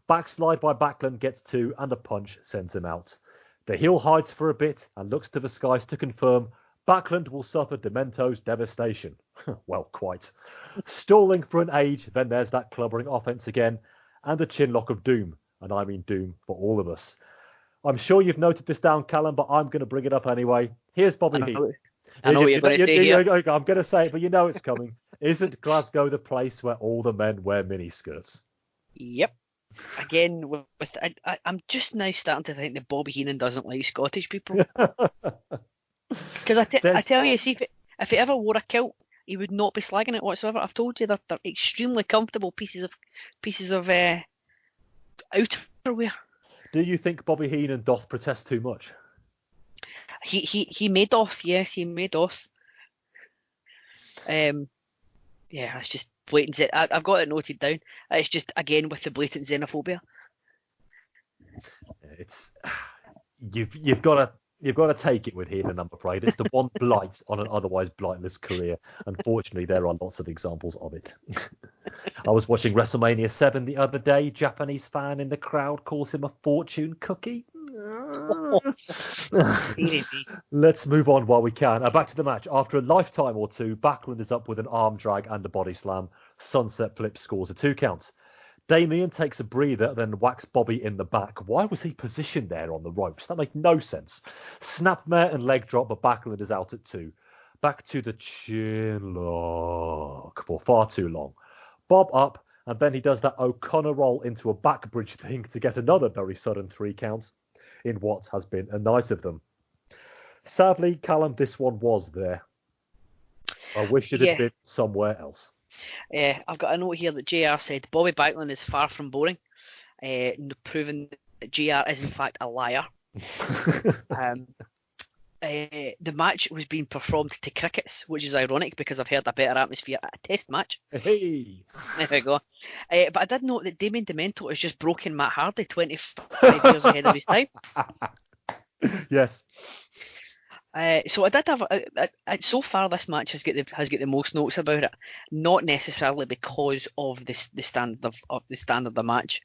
Backslide by Backlund gets 2 and a punch sends him out. The heel hides for a bit and looks to the skies to confirm Backlund will suffer Demento's devastation. Well, quite. Stalling for an age, then there's that clubbering offense again, and the chinlock of doom, and I mean doom for all of us. I'm sure you've noted this down, Calum, but I'm going to bring it up anyway. Here's Bobby Heat. I know what you're going to say here. I'm going to say it, but you know it's coming. Isn't Glasgow the place where all the men wear miniskirts? Yep. Again, I'm just now starting to think that Bobby Heenan doesn't like Scottish people. Because I tell you, see, if he ever wore a kilt, he would not be slagging it whatsoever. I've told you they're extremely comfortable pieces of outerwear. Do you think Bobby Heenan doth protest too much? He may doth, yes, he may doth. Yeah, it's just blatant. I've got it noted down. It's just again with the blatant xenophobia. It's you've got to take it with Heenan, I'm afraid. It's the one blight on an otherwise blightless career. Unfortunately, there are lots of examples of it. I was watching WrestleMania 7 the other day. Japanese fan in the crowd calls him a fortune cookie. Let's move on while we can. Back to the match. After a lifetime or two, Backlund is up with an arm drag and a body slam. Sunset Flip scores a 2 count. Damien takes a breather, then whacks Bobby in the back. Why was he positioned there on the ropes? That makes no sense. Snapmare and leg drop, but Backlund is out at 2. Back to the chin lock for far too long. Bob up, and then he does that O'Connor roll into a back bridge thing to get another very sudden 3 count in what has been a night of them. Sadly, Calum, this one was there. I wish it had been somewhere else. I've got a note here that JR said Bobby Backlund is far from boring, proving that JR is in fact a liar. The match was being performed to crickets, which is ironic because I've heard a better atmosphere at a test match. Hey. There we go. But I did note that Damien Demento has just broken Matt Hardy 25 years ahead of his time. Yes. So I did have so far this match has got the most notes about it, not necessarily because of the standard of the match.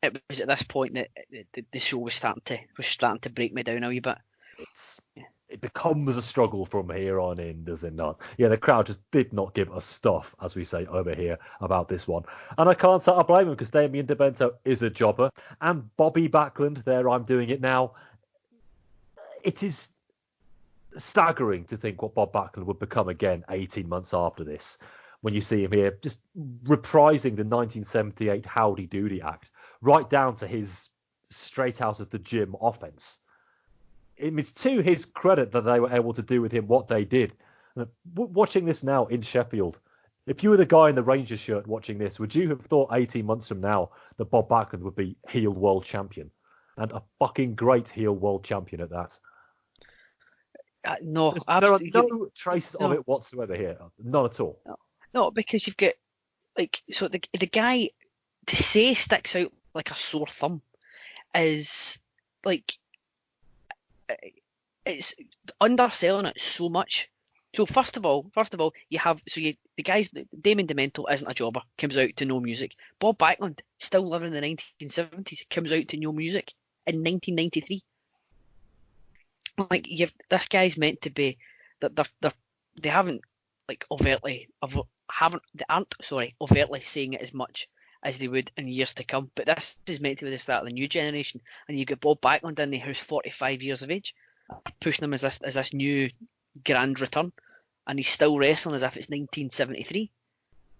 It was at this point that the show was starting to break me down a wee bit. It becomes a struggle from here on in, does it not? Yeah, the crowd just did not give a stuff, as we say over here, about this one. And I can't say I blame him because Damien Demento is a jobber. And Bobby Backlund, there I'm doing it now. It is staggering to think what Bob Backlund would become again 18 months after this. When you see him here just reprising the 1978 Howdy Doody act, right down to his straight out of the gym offense. It's to his credit that they were able to do with him what they did. Watching this now in Sheffield, if you were the guy in the Rangers shirt watching this, would you have thought 18 months from now that Bob Backlund would be heel world champion? And a fucking great heel world champion at that. No, there are no traces of it whatsoever here. None at all. No, because you've got the guy to say sticks out like a sore thumb is like it's underselling it so much. So first of all, you have the guys. Damien Demento isn't a jobber. Comes out to no music. Bob Backlund, still living in the 1970s, comes out to no music in 1993. Like this guy's meant to be that they aren't overtly saying it as much as they would in years to come. But this is meant to be the start of the new generation, and you've got Bob Backlund in there who's 45 years of age, pushing him as this new grand return, and he's still wrestling as if it's 1973.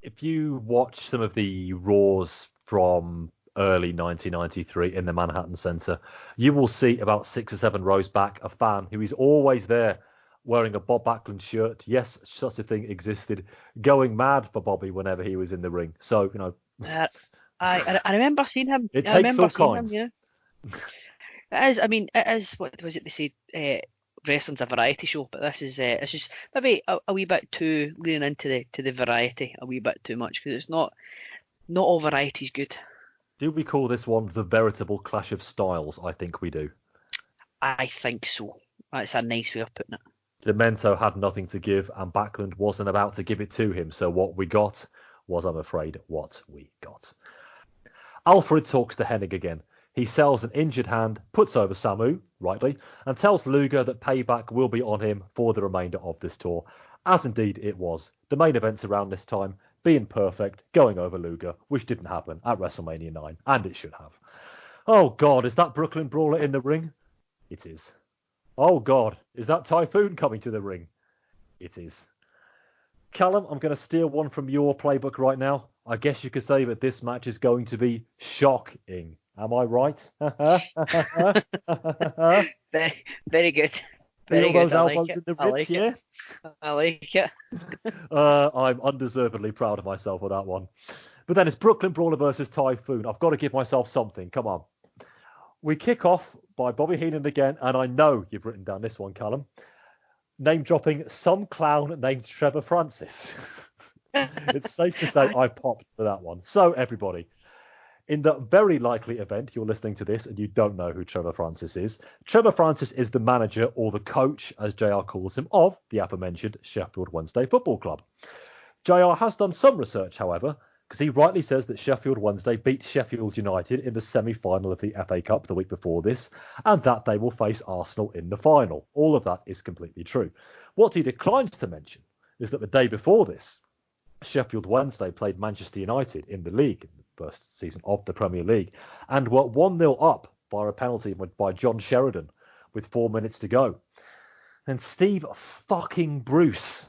If you watch some of the Raws from early 1993 in the Manhattan Center, you will see about 6 or 7 rows back a fan who is always there wearing a Bob Backlund shirt. Yes, such a thing existed, going mad for Bobby whenever he was in the ring. So, you know, I remember seeing him. It takes all kinds. It is. I mean, it is. What was it they say? Wrestling's a variety show, but this is it's just maybe a wee bit too leaning into the variety a wee bit too much, because it's not all variety's good. Do we call this one the veritable clash of styles? I think we do. I think so. That's a nice way of putting it. Demento had nothing to give, and Backlund wasn't about to give it to him. So what we got was, I'm afraid, what we got. Alfred talks to Hennig again. He sells an injured hand, puts over Samu, rightly, and tells Luger that payback will be on him for the remainder of this tour. As indeed it was. The main events around this time being perfect, going over Luger, which didn't happen at WrestleMania 9, and it should have. Oh God, is that Brooklyn Brawler in the ring? It is. Oh God, is that Typhoon coming to the ring? It is. Calum, I'm going to steal one from your playbook right now. I guess you could say that this match is going to be shocking. Am I right? very, very good. Feel those elbows in the ribs, yeah? I like it. I'm undeservedly proud of myself for that one. But then it's Brooklyn Brawler versus Typhoon. I've got to give myself something. Come on. We kick off by Bobby Heenan again, and I know you've written down this one, Calum. Name dropping some clown named Trevor Francis. It's safe to say I popped for that one. So everybody, in the very likely event you're listening to this and you don't know who Trevor Francis is the manager, or the coach, as JR calls him, of the aforementioned Sheffield Wednesday Football Club. JR has done some research, however, because he rightly says that Sheffield Wednesday beat Sheffield United in the semi-final of the FA Cup the week before this, and that they will face Arsenal in the final. All of that is completely true. What he declines to mention is that the day before this, Sheffield Wednesday played Manchester United in the league, in the first season of the Premier League, and were 1-0 up by a penalty by John Sheridan with 4 minutes to go. And Steve fucking Bruce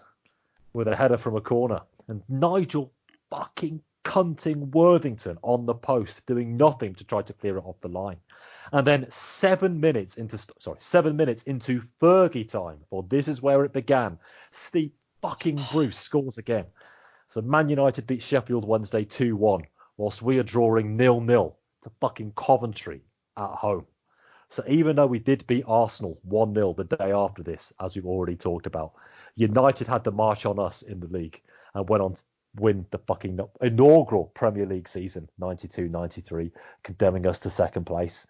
with a header from a corner, and Nigel fucking cunting Worthington on the post doing nothing to try to clear it off the line. And then 7 minutes into Fergie time, for this is where it began, Steve fucking Bruce scores again. So Man United beat Sheffield Wednesday 2-1, whilst we are drawing 0-0 to fucking Coventry at home. So even though we did beat Arsenal 1-0 the day after this, as we've already talked about, United had the march on us in the league and went on to win the fucking inaugural Premier League season, 92-93, condemning us to second place.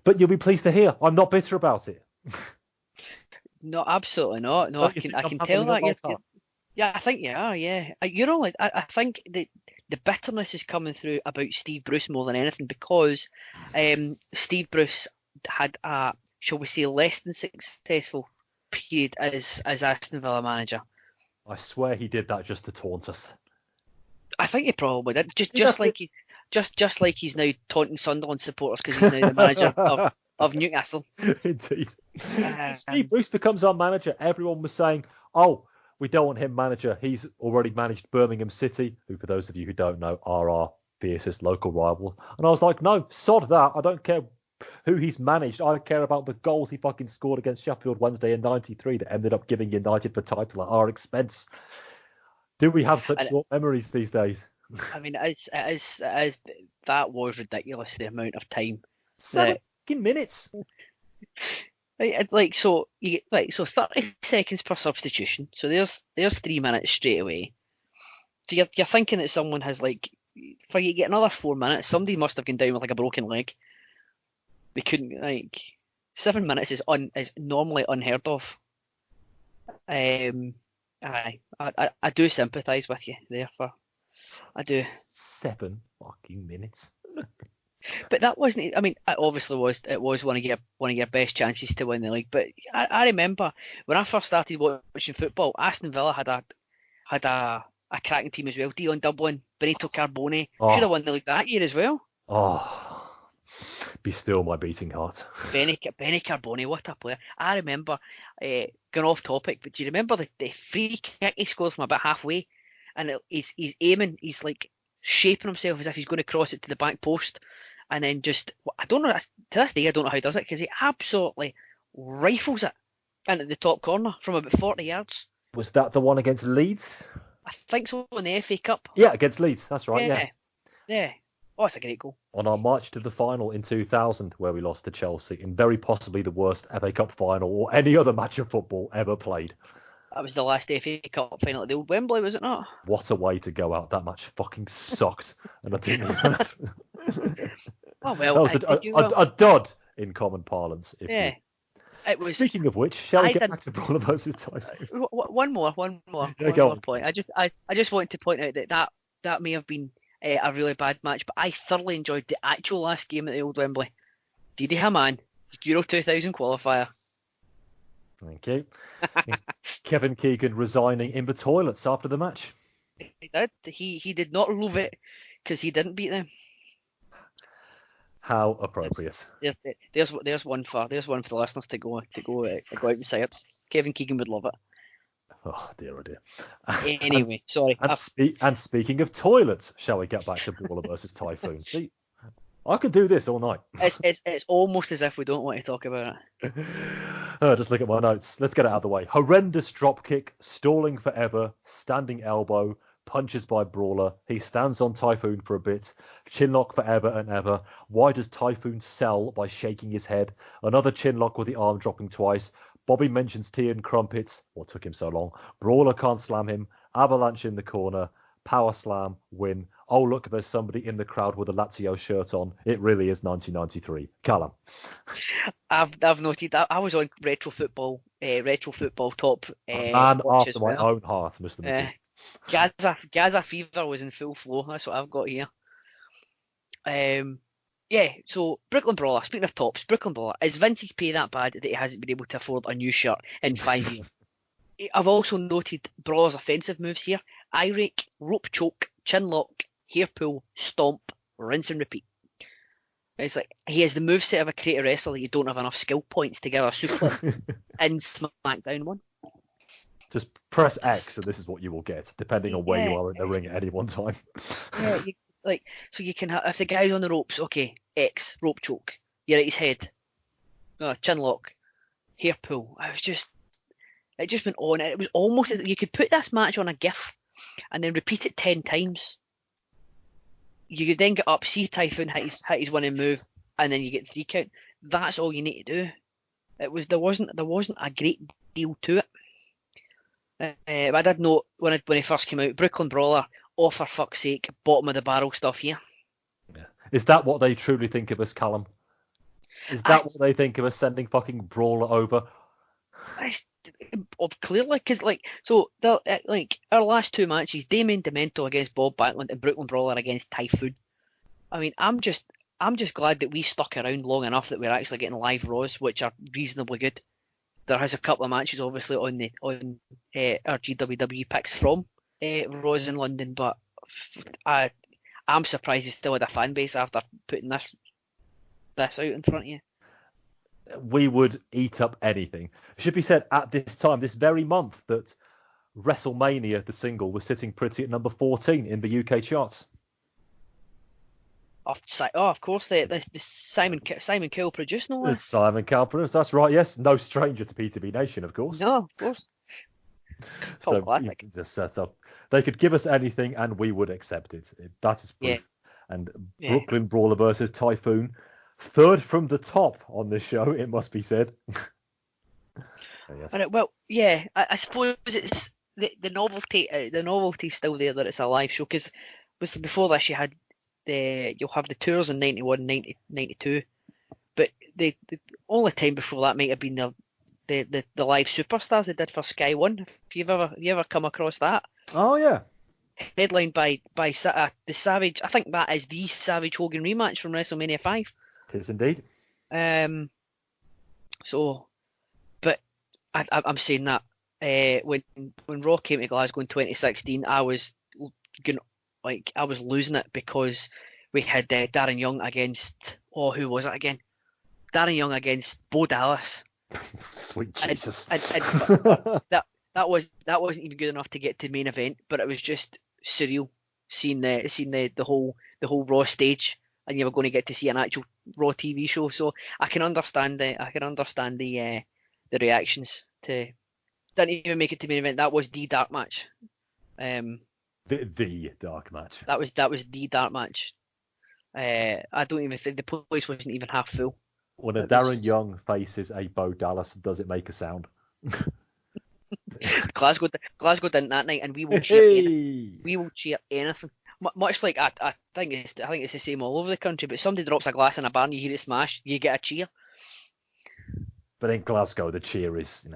But you'll be pleased to hear I'm not bitter about it. No, absolutely not. No, I can tell that. Yeah, I think you are. Yeah, you're only. I think the bitterness is coming through about Steve Bruce more than anything, because Steve Bruce had a, shall we say, less than successful period as Aston Villa manager. I swear he did that just to taunt us. I think he probably did. Just like he's now taunting Sunderland supporters because he's now the manager of Newcastle. Indeed. Steve Bruce becomes our manager. Everyone was saying, "Oh, we don't want him manager. He's already managed Birmingham City," who, for those of you who don't know, are our fiercest local rival. And I was like, no, sod that. I don't care who he's managed. I care about the goals he fucking scored against Sheffield Wednesday in '93 that ended up giving United the title at our expense. Do we have such short memories these days? I mean, that was ridiculous, the amount of time. 7 minutes. So you get 30 seconds per substitution. So there's 3 minutes straight away. So you're thinking that someone has, like, for you to get another 4 minutes, somebody must have gone down with like a broken leg. They couldn't, 7 minutes is normally unheard of. I do sympathise with you, therefore. I do. 7 fucking minutes. But that wasn't. I mean, it obviously was one of your best chances to win the league. But I remember when I first started watching football, Aston Villa had a cracking team as well. Dion Dublin, Benito Carbone, should have won the league that year as well. Oh, be still my beating heart. Benny Carbone, what a player! I remember going off topic, but do you remember the free kick he scored from about halfway, and he's aiming, he's like shaping himself as if he's going to cross it to the back post. And then I don't know, to this day I don't know how he does it, because he absolutely rifles it into the top corner from about 40 yards. Was that the one against Leeds? I think so, in the FA Cup. Yeah, against Leeds, that's right, yeah. Oh, it's a great goal. On our march to the final in 2000, where we lost to Chelsea, in very possibly the worst FA Cup final or any other match of football ever played. That was the last FA Cup final at the old Wembley, was it not? What a way to go out. That match fucking sucked. And I didn't Oh, well, that was a dud in common parlance. It was. Speaking of which, shall we get back to Brawler versus Typhoon? One more point. I just wanted to point out that may have been a really bad match, but I thoroughly enjoyed the actual last game at the old Wembley. Didi Hamann, Euro 2000 qualifier. Thank you. Kevin Keegan resigning in the toilets after the match. He did. He did not love it because he didn't beat them. How appropriate. There's one for the listeners to go out and say it. Kevin Keegan would love it. Oh dear, oh dear. Anyway, sorry. And speaking of toilets, shall we get back to Brawler versus Typhoon? See, I could do this all night. It's almost as if we don't want to talk about it. Just look at my notes. Let's get it out of the way. Horrendous drop kick, stalling forever, standing elbow, punches by Brawler. He stands on Typhoon for a bit. Chinlock forever and ever. Why does Typhoon sell by shaking his head? Another chinlock with the arm dropping twice. Bobby mentions tea and crumpets. What took him so long? Brawler can't slam him. Avalanche in the corner. Power slam. Win. Oh, look, there's somebody in the crowd with a Lazio shirt on. It really is 1993. Calum. I've noted that I was on retro football top. Man after my own heart, Mr. McGee. Gaza fever was in full flow. That's what I've got here. Yeah, so Brooklyn Brawler, speaking of tops, Brooklyn Brawler, is Vince's pay that bad that he hasn't been able to afford a new shirt in 5 years? I've also noted Brawler's offensive moves here: eye rake, rope choke, chin lock, hair pull, stomp, rinse and repeat. It's like he has the moveset of a creative wrestler that you don't have enough skill points to give a suplex in SmackDown 1. Just press X and this is what you will get, depending on where you are in the ring at any one time. Yeah, so you can have, if the guy's on the ropes, okay, X, rope choke, you're at his head, chin lock, hair pull. It just went on. It was almost as you could put this match on a GIF and then repeat it 10 times. You could then get up, see Typhoon hit his winning move, and then you get 3 count. That's all you need to do. There wasn't a great deal to it. But I did note when he first came out, Brooklyn Brawler, oh for fuck's sake, bottom of the barrel stuff here. Yeah. Is that what they truly think of us, Calum? Is that what they think of us, sending fucking Brawler over? Clearly, because our last 2 matches, Damien Demento against Bob Backlund and Brooklyn Brawler against Typhoon. I mean, I'm just glad that we stuck around long enough that we're actually getting live Raws, which are reasonably good. There has a couple of matches, obviously, on our GWW picks from Raws in London, but I'm surprised he still had a fan base after putting this out in front of you. We would eat up anything. It should be said at this time, this very month, that WrestleMania, the single, was sitting pretty at number 14 in the UK charts. Of course, the Simon Cowell produced no less. Simon Cowell produced, that's right, yes. No stranger to PTB Nation, of course. No, of course. So you can just set up. They could give us anything and we would accept it. That is proof. Yeah. And Brooklyn Brawler versus Typhoon, third from the top on this show, it must be said. Yes. I suppose it's the novelty. The novelty's still there that it's a live show, because before this you'll have the tours in 91, 90, 92, but the only time before that might have been the live superstars they did for Sky One. If you ever come across that? Oh yeah. Headlined by the Savage. I think that is the Savage Hogan rematch from WrestleMania 5. It is indeed. So, but I'm saying that when Raw came to Glasgow in 2016, I was losing it, because we had Darren Young against who was it again? Darren Young against Bo Dallas. Sweet Jesus. And that wasn't even good enough to get to the main event, but it was just surreal seeing the whole Raw stage, and you were going to get to see an actual Raw TV show. So I can understand the reactions to. Didn't even make it to the main event. That was the dark match. The dark match. That was the dark match. I don't even think the place wasn't even half full. When a Darren Young faces a Bo Dallas, does it make a sound? Glasgow didn't that night, and we will cheer. We will cheer anything. Much like I think it's the same all over the country. But somebody drops a glass in a bar and you hear it smash, you get a cheer. But in Glasgow, the cheer is,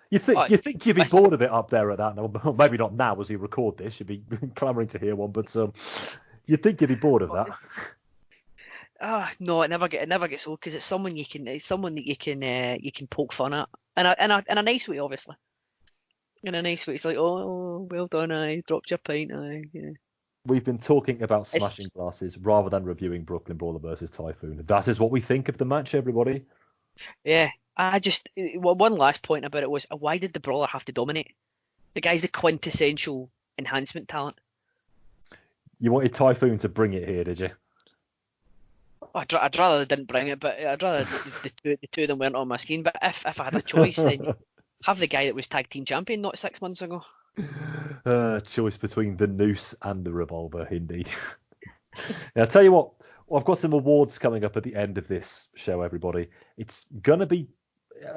You think you'd be bored of it up there at that? No, maybe not now as we record this. You'd be clamouring to hear one, but you'd think you'd be bored of that. No, it never gets old, because it's someone that you can poke fun at, in a nice way, obviously. In a nice way, it's like, oh, well done, I dropped your pint, yeah. We've been talking about smashing glasses rather than reviewing Brooklyn Brawler versus Typhoon. That is what we think of the match, everybody. Yeah, one last point about it was, why did the Brawler have to dominate? The guy's the quintessential enhancement talent. You wanted Typhoon to bring it here, did you? I'd rather they didn't bring it, but I'd rather the two of them weren't on my screen. But if I had a choice, then have the guy that was tag team champion not 6 months ago. Choice between the noose and the revolver, indeed. Now, I'll tell you what, I've got some awards coming up at the end of this show, everybody. It's going to be,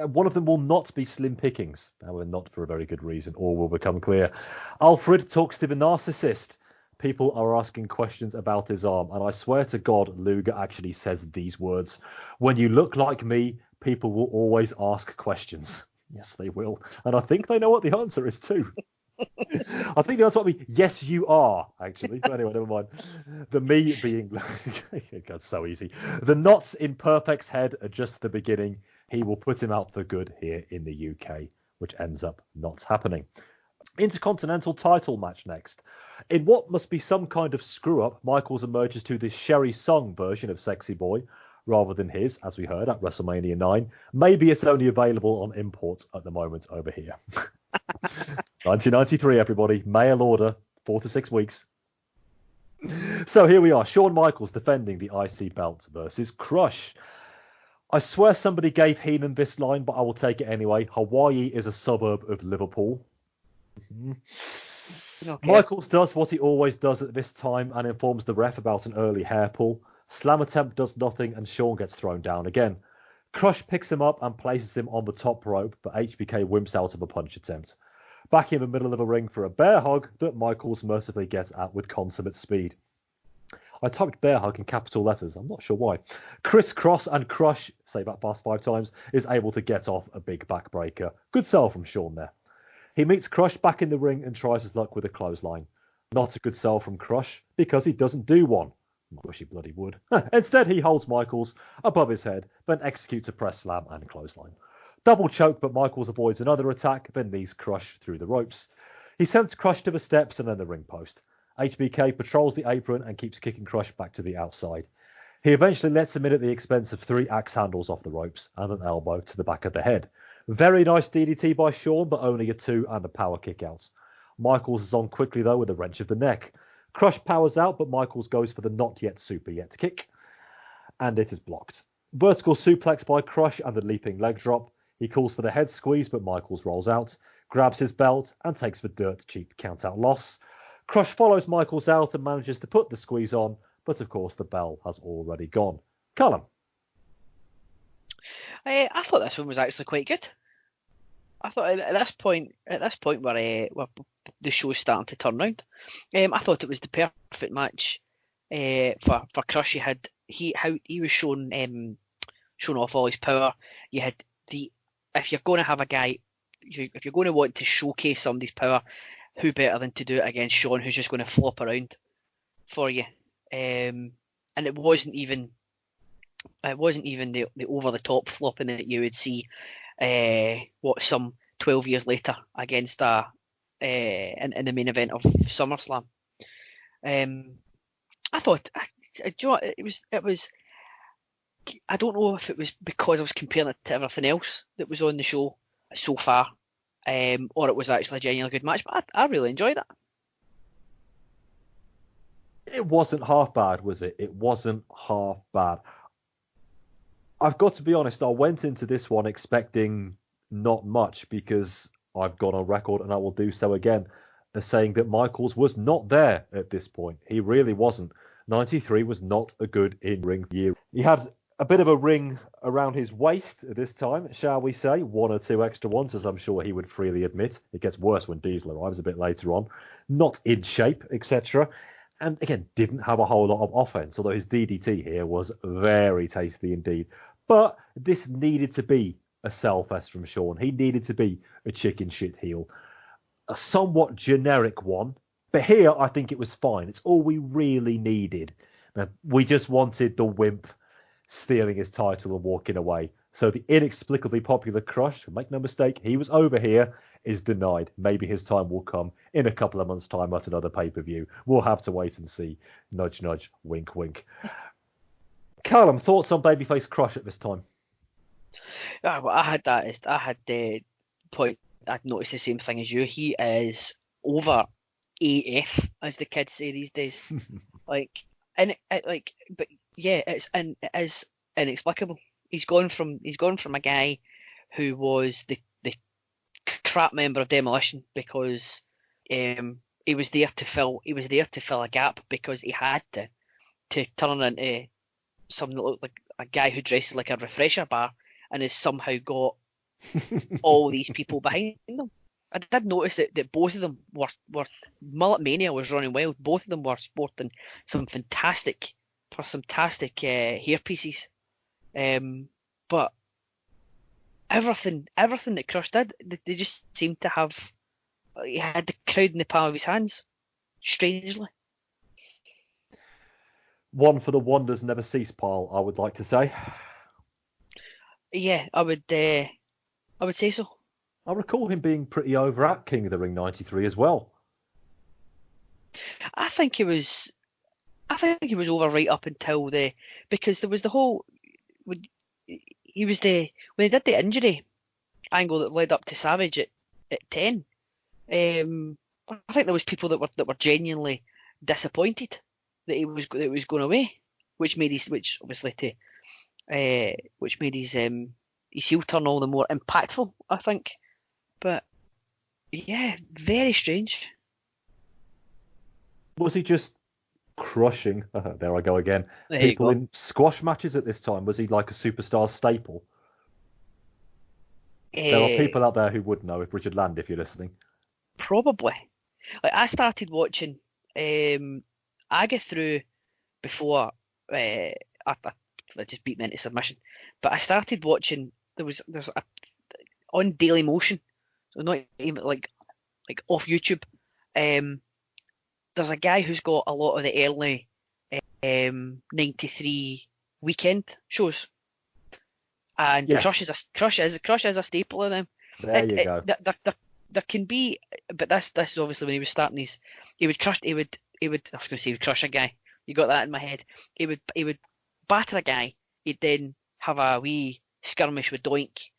one of them will not be slim pickings. However, not for a very good reason, all will become clear. Alfred talks to the narcissist. People are asking questions about his arm, and I swear to God, Luger actually says these words: "When you look like me, people will always ask questions." Yes, they will, and I think they know what the answer is too. I think that's what yes, you are, actually. But anyway, never mind. The me being... God, so easy. The knots in Perfect's head are just the beginning. He will put him out for good here in the UK, which ends up not happening. Intercontinental title match next. In what must be some kind of screw-up, Michaels emerges to the Sherry Song version of Sexy Boy, rather than his, as we heard, at WrestleMania 9. Maybe it's only available on import at the moment over here. 1993, everybody. Mail order, 4 to 6 weeks. So here we are. Shawn Michaels defending the IC belt versus Crush. I swear somebody gave Heenan this line, but I will take it anyway. Hawaii is a suburb of Liverpool. Okay. Michaels does what he always does at this time and informs the ref about an early hair pull. Slam attempt does nothing and Shawn gets thrown down again. Crush picks him up and places him on the top rope, but HBK wimps out of a punch attempt. Back in the middle of the ring for a bear hug that Michaels mercifully gets at with consummate speed. I typed bear hug in capital letters. I'm not sure why. Criss Cross and Crush, say that past 5 times, is able to get off a big backbreaker. Good sell from Shawn there. He meets Crush back in the ring and tries his luck with a clothesline. Not a good sell from Crush because he doesn't do one. I wish he bloody would. Instead, he holds Michaels above his head, then executes a press slam and clothesline. Double choke, but Michaels avoids another attack, then knees Crush through the ropes. He sends Crush to the steps and then the ring post. HBK patrols the apron and keeps kicking Crush back to the outside. He eventually lets him in at the expense of 3 axe handles off the ropes and an elbow to the back of the head. Very nice DDT by Shawn, but only a 2 and a power kick out. Michaels is on quickly, though, with a wrench of the neck. Crush powers out, but Michaels goes for the not yet super yet kick, and it is blocked. Vertical suplex by Crush and the leaping leg drop. He calls for the head squeeze, but Michaels rolls out, grabs his belt, and takes the dirt cheap count-out loss. Crush follows Michaels out and manages to put the squeeze on, but of course the bell has already gone. Calum. I thought this one was actually quite good. I thought at this point where the show's starting to turn round, I thought it was the perfect match for Crush. He was shown off all his power. You had if you're going to have a guy, if you're going to want to showcase somebody's power, who better than to do it against Shawn, who's just going to flop around for you? And it wasn't even the over the top flopping that you would see some 12 years later against in the main event of SummerSlam. I thought it was. I don't know if it was because I was comparing it to everything else that was on the show so far, or it was actually a genuinely good match. But I really enjoyed it. It wasn't half bad, was it? It wasn't half bad. I've got to be honest, I went into this one expecting not much because I've gone on record, and I will do so again, as saying that Michaels was not there at this point. He really wasn't. 93 was not a good in-ring year. He had a bit of a ring around his waist at this time, shall we say. 1 or 2 extra ones, as I'm sure he would freely admit. It gets worse when Diesel arrives a bit later on. Not in shape, etc. And again, didn't have a whole lot of offense, although his DDT here was very tasty indeed. But this needed to be a sell fest from Shawn. He needed to be a chicken shit heel. A somewhat generic one, but here I think it was fine. It's all we really needed. Now, we just wanted the wimp stealing his title and walking away. So the inexplicably popular Crush, make no mistake, he was over here, is denied. Maybe his time will come in a couple of months' time at another pay-per-view. We'll have to wait and see. Nudge, nudge, wink, wink. Calum, thoughts on babyface Crush at this time? I had the point. I'd noticed the same thing as you. He is over AF, as the kids say these days. But yeah, it is inexplicable. He's gone from a guy who was the crap member of Demolition because he was there to fill a gap because he had to turn into something that looked like a guy who dresses like a refresher bar and has somehow got all these people behind them. I did notice that both of them were Mullet Mania was running wild. Both of them were sporting some fantastic hairpieces. But everything that Crush did, they just seemed to have he had the crowd in the palm of his hands. Strangely. One for the wonders never cease pile, I would like to say. Yeah, I would say so. I recall him being pretty over at King of the Ring 93 as well. I think he was over right up until because there was the whole when he did the injury angle that led up to Savage at 10. I think there was people that were genuinely disappointed that it was going away, which made his heel turn all the more impactful, I think. But yeah, very strange. Was he just crushing, there I go again, people in squash matches at this time? Was he like a superstar staple? There are people out there who would know, if Richard Land, if you're listening. Probably. Like, I started watching, I get through before, I just beat me into submission, but I started watching, there's on Daily Motion, so not even like off YouTube, there's a guy who's got a lot of the early 93 weekend shows, and yes. Crush is a staple of them. There you go. There can be, but this is obviously when he was starting he would crush a guy. You got that in my head. He would batter a guy. He'd then have a wee skirmish with Doink.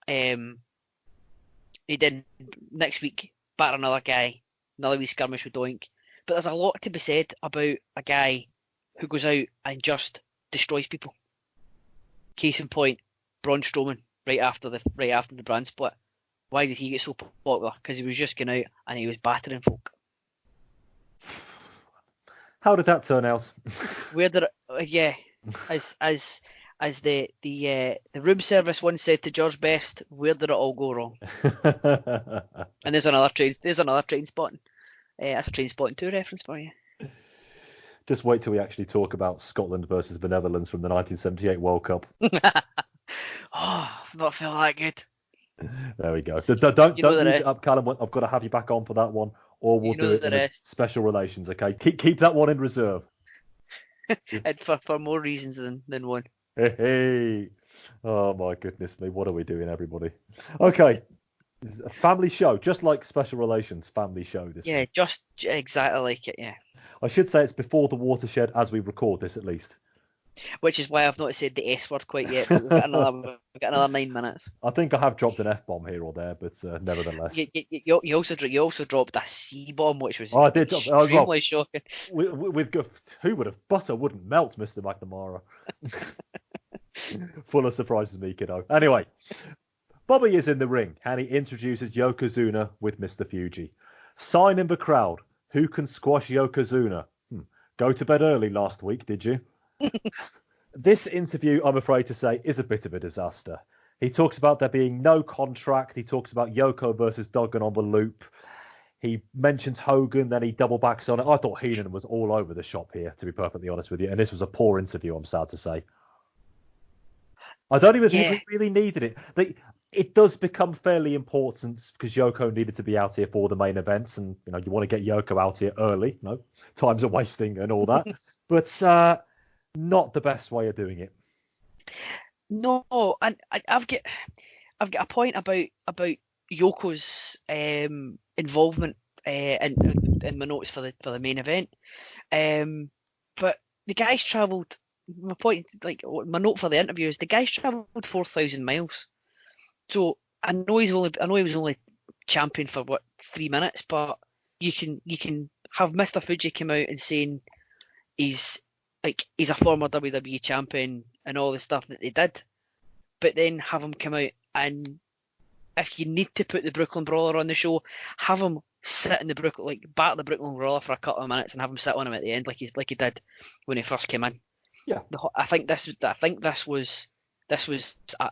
He then next week batter another guy, another wee skirmish with Doink. But there's a lot to be said about a guy who goes out and just destroys people. Case in point, Braun Strowman right after the brand split. Why did he get so popular? Because he was just going out and he was battering folk. How did that turn out? Where did as the room service once said to George Best, where did it all go wrong? And there's another train spotting. That's a Train Spotting 2 reference for you. Just wait till we actually talk about Scotland versus the Netherlands from the 1978 World Cup. I've not felt that good. There we go. Don't use it up, Calum. I've got to have you back on for that one, or we'll do it in special relations. Okay, keep that one in reserve. And for more reasons than one. Hey, oh my goodness me, what are we doing, everybody? Okay, this is a family show, just like Special Relations family show. This yeah, just exactly like it. Yeah. I should say it's before the watershed as we record this, at least. Which is why I've not said the S word quite yet. But we've got another 9 minutes. I think I have dropped an F bomb here or there, but nevertheless. You also dropped a C bomb, which was extremely shocking. With who would have butter wouldn't melt, Mr. McNamara. Full of surprises, me kiddo. Anyway, Bobby is in the ring and he introduces Yokozuna with Mr. Fuji. Sign in the crowd. Who can squash Yokozuna? Go to bed early last week, did you? This interview, I'm afraid to say, is a bit of a disaster. He talks about there being no contract. He talks about Yoko versus Duggan on the loop. He mentions Hogan, then he double backs on it. I thought Heenan was all over the shop here, to be perfectly honest with you. And this was a poor interview, I'm sad to say. I don't even think we really needed it. It does become fairly important because Yoko needed to be out here for the main events. And, you want to get Yoko out here early. Times are wasting and all that. But not the best way of doing it. No, and I've got a point about Yoko's involvement in my notes for the main event. But the guy's travelled. My point, my note for the interview is the guy's travelled 4,000 miles. So I know he was only champion for 3 minutes, but you can have Mr. Fuji come out and saying he's a former WWE champion and all the stuff that they did, but then have him come out and if you need to put the Brooklyn Brawler on the show, have him sit in the bat the Brooklyn Brawler for a couple of minutes and have him sit on him at the end like he did when he first came in. Yeah, I think this was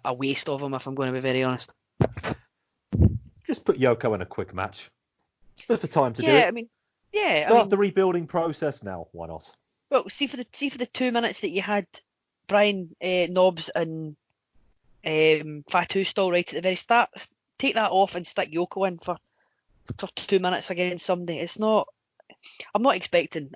a waste of him, if I'm going to be very honest. Just put Yoko in a quick match. Just the time to do it. Yeah, I mean, Start the rebuilding process now. Why not? Well, see for the 2 minutes that you had Brian Knobbs and Fatu still right at the very start, take that off and stick Yoko in for for 2 minutes against somebody. It's not. I'm not expecting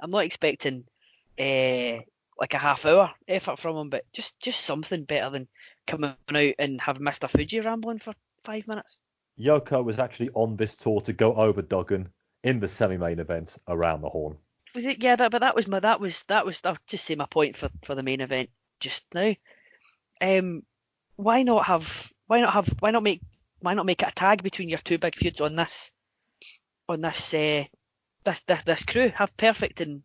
like a half hour effort from him, but just something better than coming out and have Mr. Fuji rambling for 5 minutes. Yoko was actually on this tour to go over Duggan in the semi-main event around the Horn. Was it? Yeah, but that was I'll just say my point for the main event just now. Why not make it a tag between your two big feuds on this crew? Have Perfect and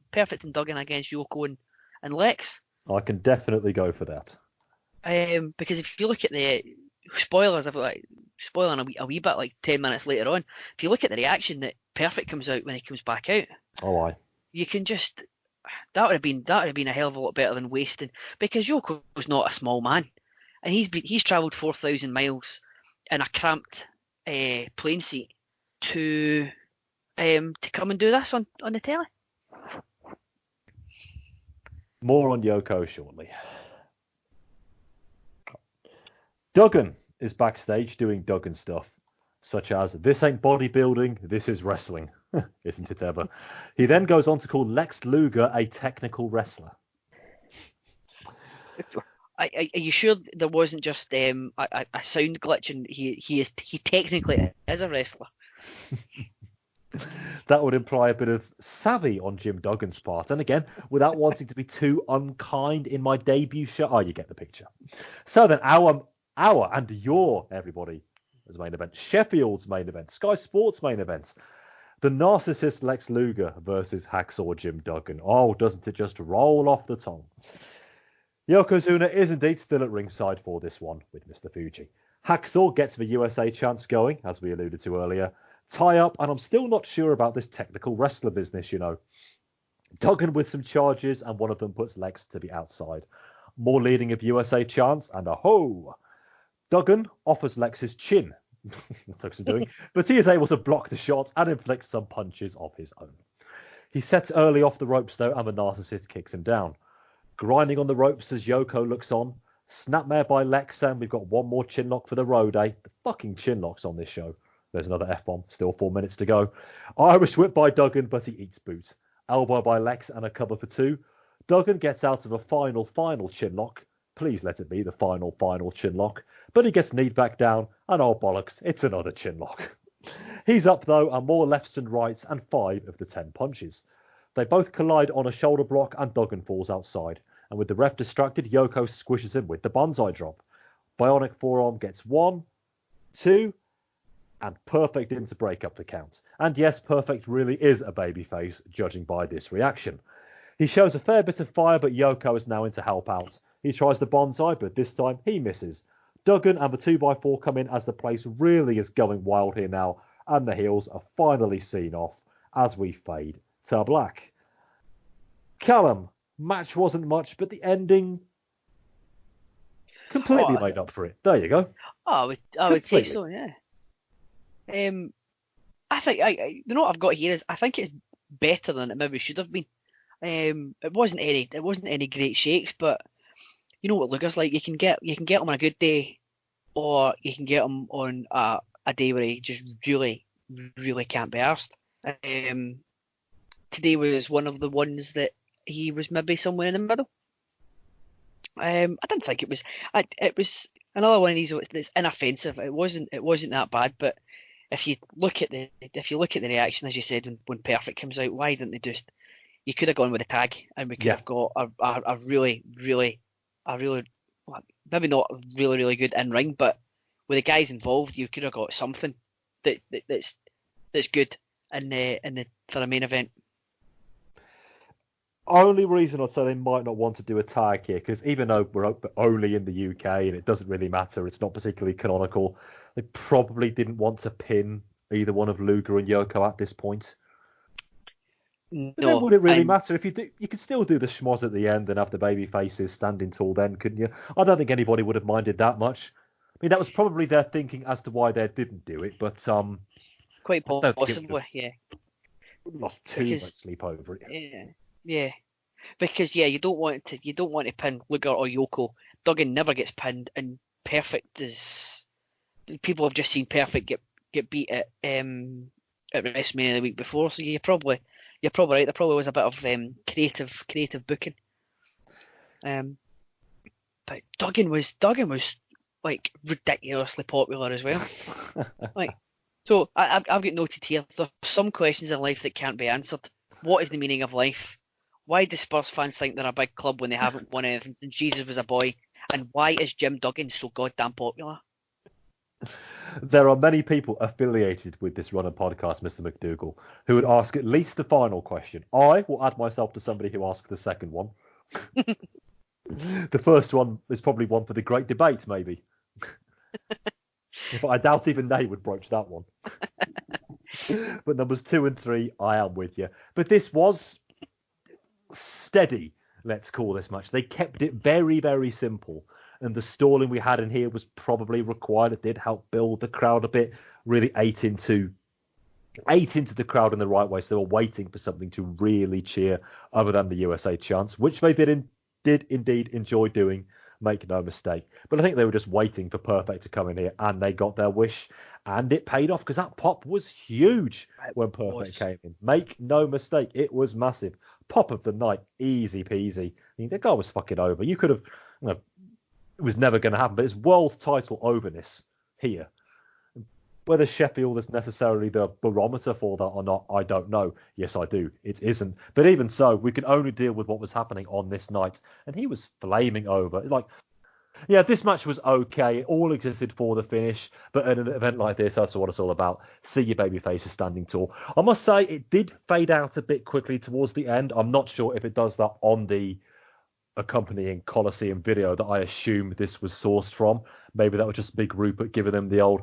Duggan against Yoko and Lex. I can definitely go for that. Because if you look at the spoilers, I've like spoiling a wee bit like 10 minutes later on. If you look at the reaction that Perfect comes out when he comes back out, aye. You can just that would have been a hell of a lot better than wasting, because Yoko's not a small man, and he's travelled 4,000 miles in a cramped plane seat to come and do this on the telly. More on Yoko shortly. Duggan is backstage doing Duggan stuff, such as, "This ain't bodybuilding, this is wrestling." Isn't it ever? He then goes on to call Lex Luger a technical wrestler. Are you sure there wasn't just a sound glitch and he technically is a wrestler? That would imply a bit of savvy on Jim Duggan's part, and again, without wanting to be too unkind in my debut show. Oh, you get the picture. So then, our and your, everybody, as main event, Sheffield's main event, Sky Sports main event, the narcissist Lex Luger versus Hacksaw Jim Duggan. Oh, doesn't it just roll off the tongue? Yokozuna is indeed still at ringside for this one with Mr. Fuji. Hacksaw gets the USA chance going, as we alluded to earlier. Tie up, and I'm still not sure about this technical wrestler business, you know. Duggan with some charges, and one of them puts Lex to the outside. More leading of USA chance, and a ho! Duggan offers Lex his chin. That took some doing, but he is able to block the shot and inflict some punches of his own. He sets early off the ropes though, and the narcissist kicks him down. Grinding on the ropes as Yoko looks on. Snapmare by Lex, and we've got one more chinlock for the road, eh? The fucking chinlocks on this show. There's another F-bomb, still 4 minutes to go. Irish whip by Duggan, but he eats boot. Elbow by Lex and a cover for two. Duggan gets out of a final chinlock. Please let it be the final chinlock. But he gets kneed back down, and oh bollocks, it's another chinlock. He's up though, and more lefts and rights, and 5 of the 10 punches. They both collide on a shoulder block, and Duggan falls outside. And with the ref distracted, Yoko squishes him with the banzai drop. Bionic forearm gets 1, 2, and Perfect in to break up the count. And yes, Perfect really is a babyface, judging by this reaction. He shows a fair bit of fire, but Yoko is now in to help out. He tries the banzai, but this time he misses. Duggan and the 2x4 come in as the place really is going wild here now, and the heels are finally seen off as we fade to black. Calum, match wasn't much, but the ending completely made up for it. There you go. I would say so, yeah. I think you know what I've got here is I think it's better than it maybe should have been. It wasn't any great shakes, but you know what Luger's like. You can get him on a good day, or you can get him on a day where he just really, really can't be arsed. Today was one of the ones that he was maybe somewhere in the middle. I didn't think it was. It was another one of these that's inoffensive. It wasn't that bad, but if you look at the reaction, as you said, when Perfect comes out, why didn't they just? You could have gone with a tag, and we could have got a really, maybe not really, really good in ring, but with the guys involved, you could have got something that's good in the for a main event. Only reason I'd say they might not want to do a tag here, because even though we're only in the UK and it doesn't really matter, it's not particularly canonical, they probably didn't want to pin either one of Luger and Yoko at this point. No, but then would it really matter? If you do, you could still do the schmoz at the end and have the baby faces standing tall then, couldn't you? I don't think anybody would have minded that much. I mean, that was probably their thinking as to why they didn't do it, but quite possibly, yeah. Lost too much sleep over it. Yeah. Because you don't want to pin Luger or Yoko. Duggan never gets pinned, and Perfect is. People have just seen Perfect get beat at at WrestleMania the week before. So you're probably right. There probably was a bit of creative booking. But Duggan was like ridiculously popular as well. Like, so I've got noted here. There's some questions in life that can't be answered. What is the meaning of life? Why do Spurs fans think they're a big club when they haven't won anything since Jesus was a boy? And why is Jim Duggan so goddamn popular? There are many people affiliated with this runner podcast, Mr. McDougall, who would ask at least the final question. I will add myself to somebody who asked the second one. The first one is probably one for the great debate, maybe. But I doubt even they would broach that one. But numbers 2 and 3, I am with you. But this was steady, let's call this match. They kept it very, very simple. And the stalling we had in here was probably required. It did help build the crowd a bit, really ate into the crowd in the right way. So they were waiting for something to really cheer other than the USA chants, which they did indeed enjoy doing, make no mistake. But I think they were just waiting for Perfect to come in here, and they got their wish, and it paid off because that pop was huge when Perfect came in. Make no mistake, it was massive. Pop of the night, easy peasy. I mean, the guy was fucking over. You could have, it was never going to happen, but it's world title overness here. Whether Sheffield is necessarily the barometer for that or not, I don't know. Yes, I do. It isn't. But even so, we can only deal with what was happening on this night. And he was flaming over. Like, yeah, this match was okay. It all existed for the finish. But at an event like this, that's what it's all about. See your baby faces standing tall. I must say, it did fade out a bit quickly towards the end. I'm not sure if it does that on the accompanying Coliseum video that I assume this was sourced from. Maybe that was just Big Rupert giving them the old...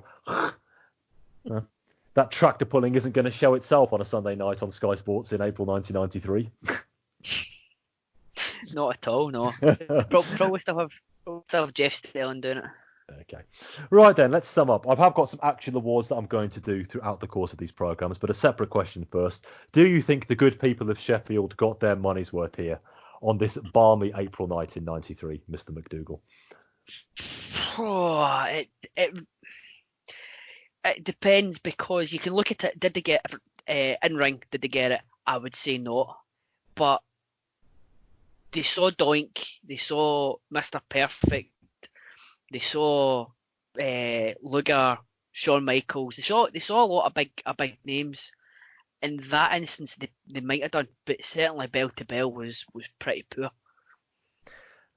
that tractor pulling isn't going to show itself on a Sunday night on Sky Sports in April 1993. Not at all, no. Probably still have Jeff Stelling doing it. Okay. Right then, let's sum up. I've got some actual awards that I'm going to do throughout the course of these programmes, but a separate question first. Do you think the good people of Sheffield got their money's worth here on this balmy April night in 93, Mr. McDougall? It depends, because you can look at it. Did they get in ring? Did they get it? I would say no. But they saw Doink. They saw Mr. Perfect. They saw Luger, Shawn Michaels. They saw a lot of big names. In that instance, they might have done, but certainly bell to bell was pretty poor.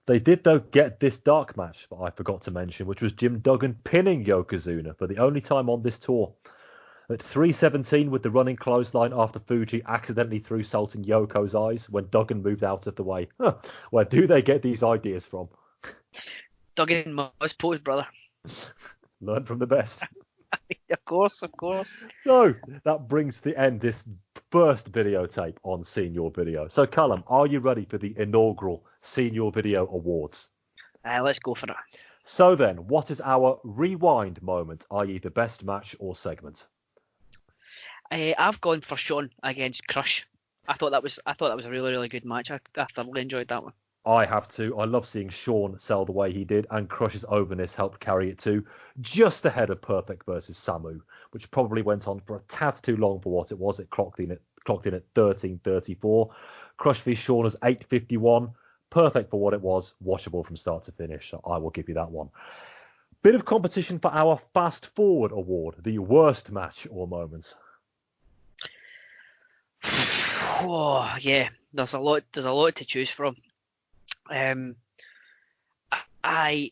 They did, though, get this dark match that I forgot to mention, which was Jim Duggan pinning Yokozuna for the only time on this tour. At 3:17 with the running clothesline after Fuji accidentally threw salt in Yoko's eyes when Duggan moved out of the way. Where do they get these ideas from? Duggan must pose, brother. Learn from the best. Of course. So that brings to the end this first videotape on Senior Video. So Calum, are you ready for the inaugural Senior Video Awards? Let's go for it. So then, what is our rewind moment, i.e. the best match or segment? I've gone for Shawn against Crush. I thought that was a really, really good match. I thoroughly enjoyed that one. I have to. I love seeing Shawn sell the way he did, and Crush's overness helped carry it too, just ahead of Perfect versus Samu, which probably went on for a tad too long for what it was. It clocked in at 13:34. Crush v Shawn is 8:51. Perfect for what it was. Watchable from start to finish. So I will give you that one. Bit of competition for our Fast Forward Award, the worst match or moment. Oh yeah, there's a lot to choose from. I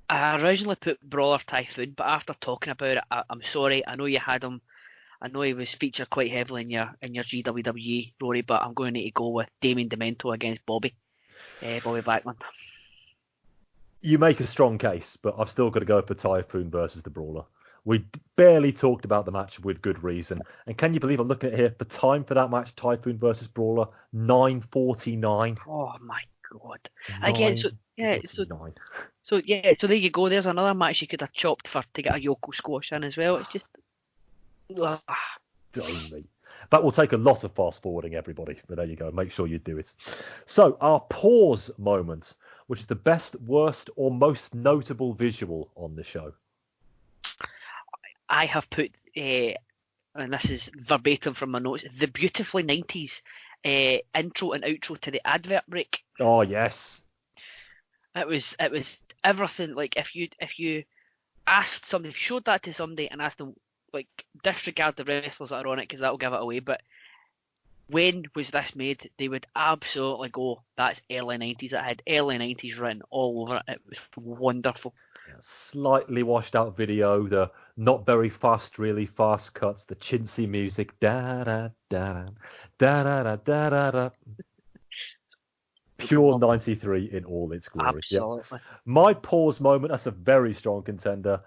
originally put Brawler Typhoon, but after talking about it, I'm sorry. I know you had him. I know he was featured quite heavily in your GWWE, Rory, but I'm going to need to go with Damien Demento against Bobby Backlund. You make a strong case, but I've still got to go for Typhoon versus the Brawler. We barely talked about the match with good reason. And can you believe I'm looking at here, the time for that match, Typhoon versus Brawler, 9:49. Oh my God. Again, so there you go. There's another match you could have chopped to get a Yoko squash in as well. It's just... Only. That will take a lot of fast forwarding, everybody. But there you go. Make sure you do it. So our pause moment, which is the best, worst, or most notable visual on the show. I have put and this is verbatim from my notes, the beautifully 90s intro and outro to the advert break. Oh yes. It was everything. Like if you asked somebody, if you showed that to somebody and asked them, like, disregard the wrestlers that are on it because that'll give it away, but when was this made, they would absolutely go, that's early 90s. It had early 90s written all over it. It was wonderful. Yeah, slightly washed out video, the not very fast, really fast cuts, the chintzy music, da da da da da da da da da. Pure 93 in all its glory. Absolutely. Yep. My pause moment, that's a very strong contender.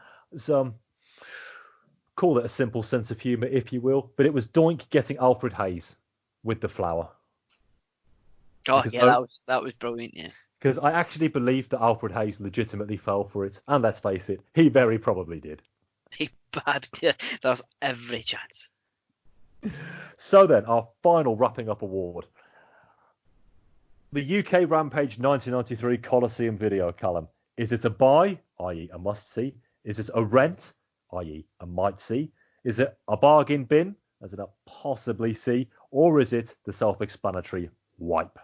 Call it a simple sense of humour, if you will, but it was Doink getting Alfred Hayes with the flower. Oh, because, yeah, that was brilliant, yeah. Because I actually believe that Alfred Hayes legitimately fell for it, and let's face it, he very probably did. There's every chance. So then, our final wrapping up award. The UK Rampage 1993 Coliseum video, Calum. Is it a buy, i.e. a must-see? Is it a rent, i.e. a might-see? Is it a bargain bin, as in a possibly see? Or is it the self-explanatory wipe?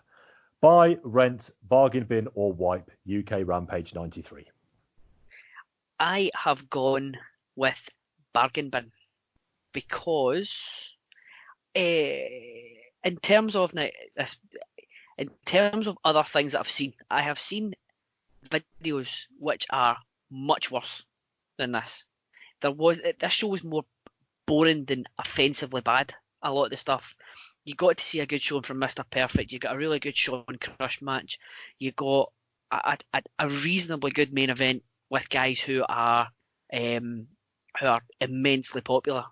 Buy, rent, bargain bin, or wipe, UK Rampage 93. I have gone with bargain bin because in terms of other things that I've seen, I have seen videos which are much worse than this. This show was more boring than offensively bad. A lot of the stuff. You got to see a good showing from Mr. Perfect. You got a really good Sean Crush match. You got a reasonably good main event with guys who are immensely popular.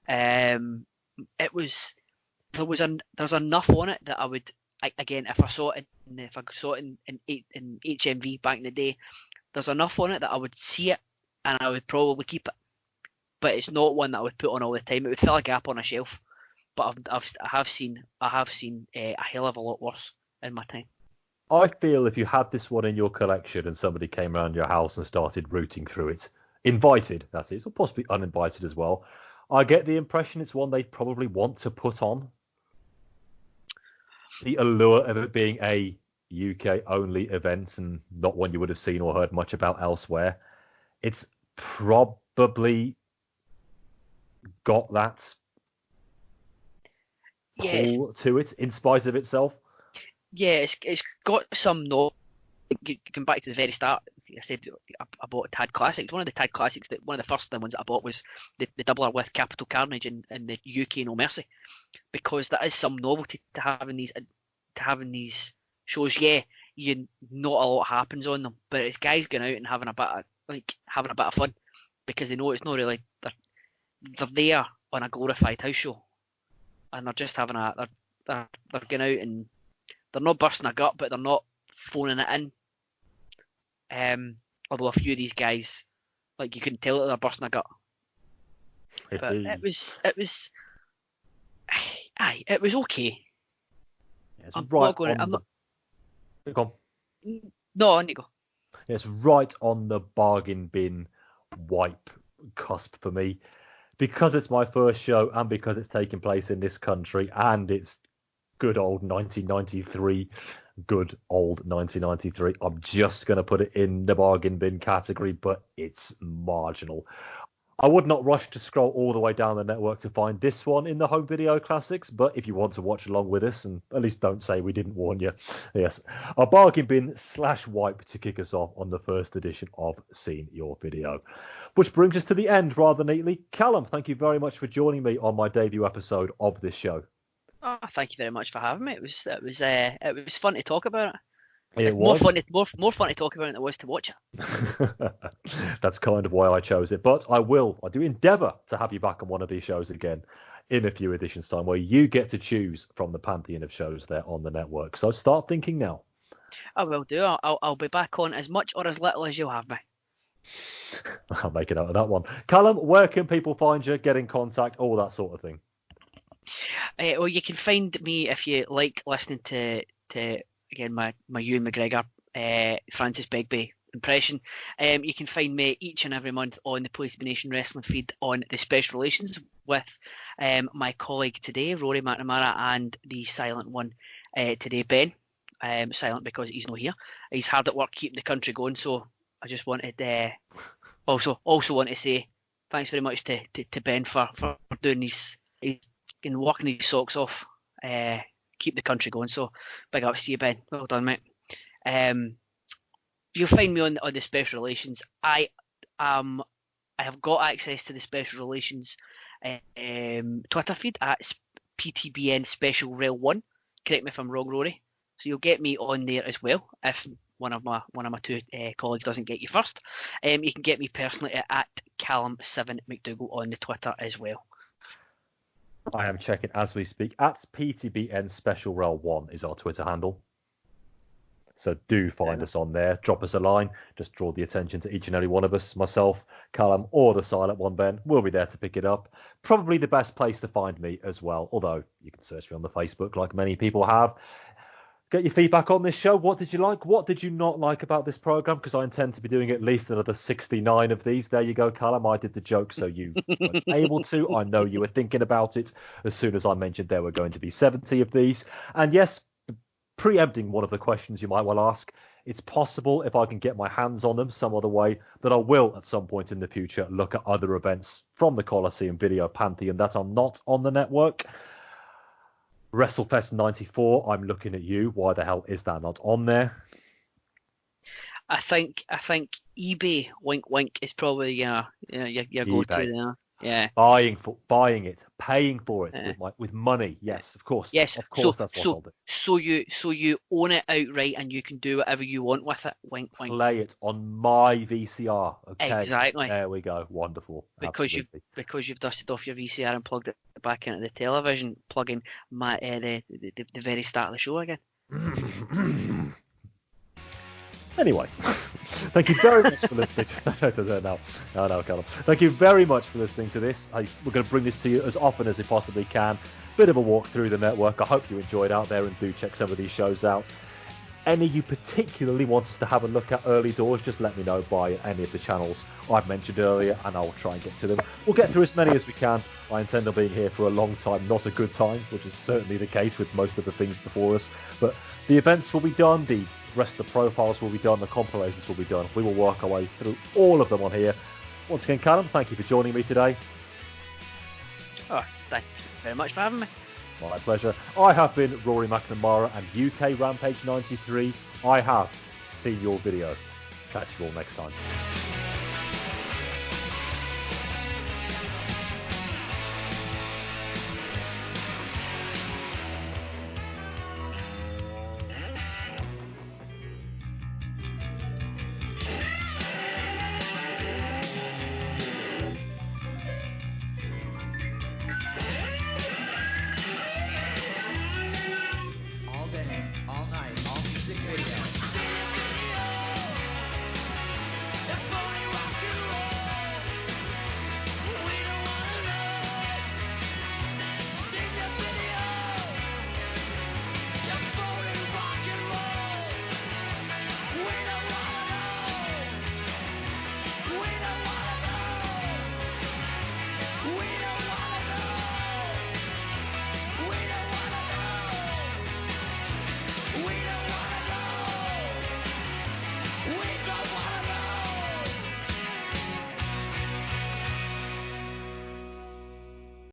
There's enough on it that I would, again, if I saw it in HMV back in the day, there's enough on it that I would see it and I would probably keep it. But it's not one that I would put on all the time. It would fill a gap on a shelf. But I have seen a hell of a lot worse in my time. I feel if you had this one in your collection and somebody came around your house and started rooting through it, invited, that is, or possibly uninvited as well, I get the impression it's one they'd probably want to put on. The allure of it being a UK-only event and not one you would have seen or heard much about elsewhere. It's probably got that pull to it in spite of itself. Yeah, it's got some going back to the very start. I said I bought Tad Classics. One of the Tad Classics, one of the first ones that I bought was the doubler with Capital Carnage and the UK No Mercy, because that is some novelty to having these shows. Yeah, not a lot happens on them, but it's guys going out and having a bit of fun because they know it's not really they're there on a glorified house show, and they're just having they're going out and they're not bursting a gut, but they're not phoning it in. Although a few of these guys, like, you can tell that they're bursting a gut. But it was okay. Yeah, it's No, on you go. It's right on the bargain bin wipe cusp for me. Because it's my first show and because it's taking place in this country and it's good old 1993, I'm just going to put it in the bargain bin category, but it's marginal. I would not rush to scroll all the way down the network to find this one in the home video classics, but if you want to watch along with us, and at least don't say we didn't warn you, yes, a bargain bin / wipe to kick us off on the first edition of Seen Your Video. Which brings us to the end rather neatly. Calum, thank you very much for joining me on my debut episode of this show. Oh, thank you very much for having me. It was fun to talk about it. It was more fun to talk about it than it was to watch it. That's kind of why I chose it. But I do endeavour to have you back on one of these shows again in a few editions' time, where you get to choose from the pantheon of shows there on the network. So start thinking now. I will do. I'll be back on as much or as little as you'll have me. I'll make a note of that one. Calum, where can people find you, get in contact, all that sort of thing? Well, you can find me if you like listening to again my Ewan McGregor, Francis Begbie impression. You can find me each and every month on the Place to Be Nation Wrestling feed on the Special Relations with my colleague today, Rory McNamara, and the silent one today, Ben. Silent because he's not here. He's hard at work keeping the country going, so I just wanted also want to say thanks very much to Ben for doing he's been working his socks off, keep the country going. So big ups to you, Ben. Well done, mate. You'll find me on the Special Relations. I have got access to the Special Relations Twitter feed at PTBN Special Rail 1. Correct me if I'm wrong, Rory. So you'll get me on there as well if one of my two colleagues doesn't get you first. You can get me personally at Calum 7 McDougall on the Twitter as well. I am checking as we speak. At PTBN Special Rail 1 is our Twitter handle. So do find us on there. Drop us a line. Just draw the attention to each and every one of us. Myself, Calum, or the silent one, Ben. We'll be there to pick it up. Probably the best place to find me as well. Although you can search me on the Facebook like many people have. Get your feedback on this show. What did you like? What did you not like about this program? Because I intend to be doing at least another 69 of these. There you go, Calum. I did the joke, so you weren't able to. I know you were thinking about it as soon as I mentioned there were going to be 70 of these. And yes, preempting one of the questions you might well ask, it's possible if I can get my hands on them some other way that I will at some point in the future look at other events from the Coliseum Video Pantheon that are not on the network. WrestleFest 94, I'm looking at you. Why the hell is that not on there? I think eBay, wink wink, is probably your go-to there. Yeah. Buying it, paying for it with money. Yes, of course. Yes, of course. That's what I'll do. So you own it outright and you can do whatever you want with it. Wink wink. Play it on my VCR. Okay. Exactly. There we go. Wonderful. Because you've dusted off your VCR and plugged it back into the television, plugging my the very start of the show again. Anyway, thank you very much for listening. No, Calum. Thank you very much for listening to this. We're going to bring this to you as often as we possibly can. Bit of a walk through the network. I hope you enjoyed out there and do check some of these shows out. Any you particularly want us to have a look at early doors, just let me know by any of the channels I've mentioned earlier and I'll try and get to them. We'll get through as many as we can. I intend on being here for a long time, not a good time, which is certainly the case with most of the things before us. But the events will be done, the rest of the profiles will be done, the compilations will be done. We will work our way through all of them on here. Once again, Calum, thank you for joining me today. Oh, thanks very much for having me. My pleasure. I have been Rory McNamara and UK Rampage 93. I have seen your video. Catch you all next time.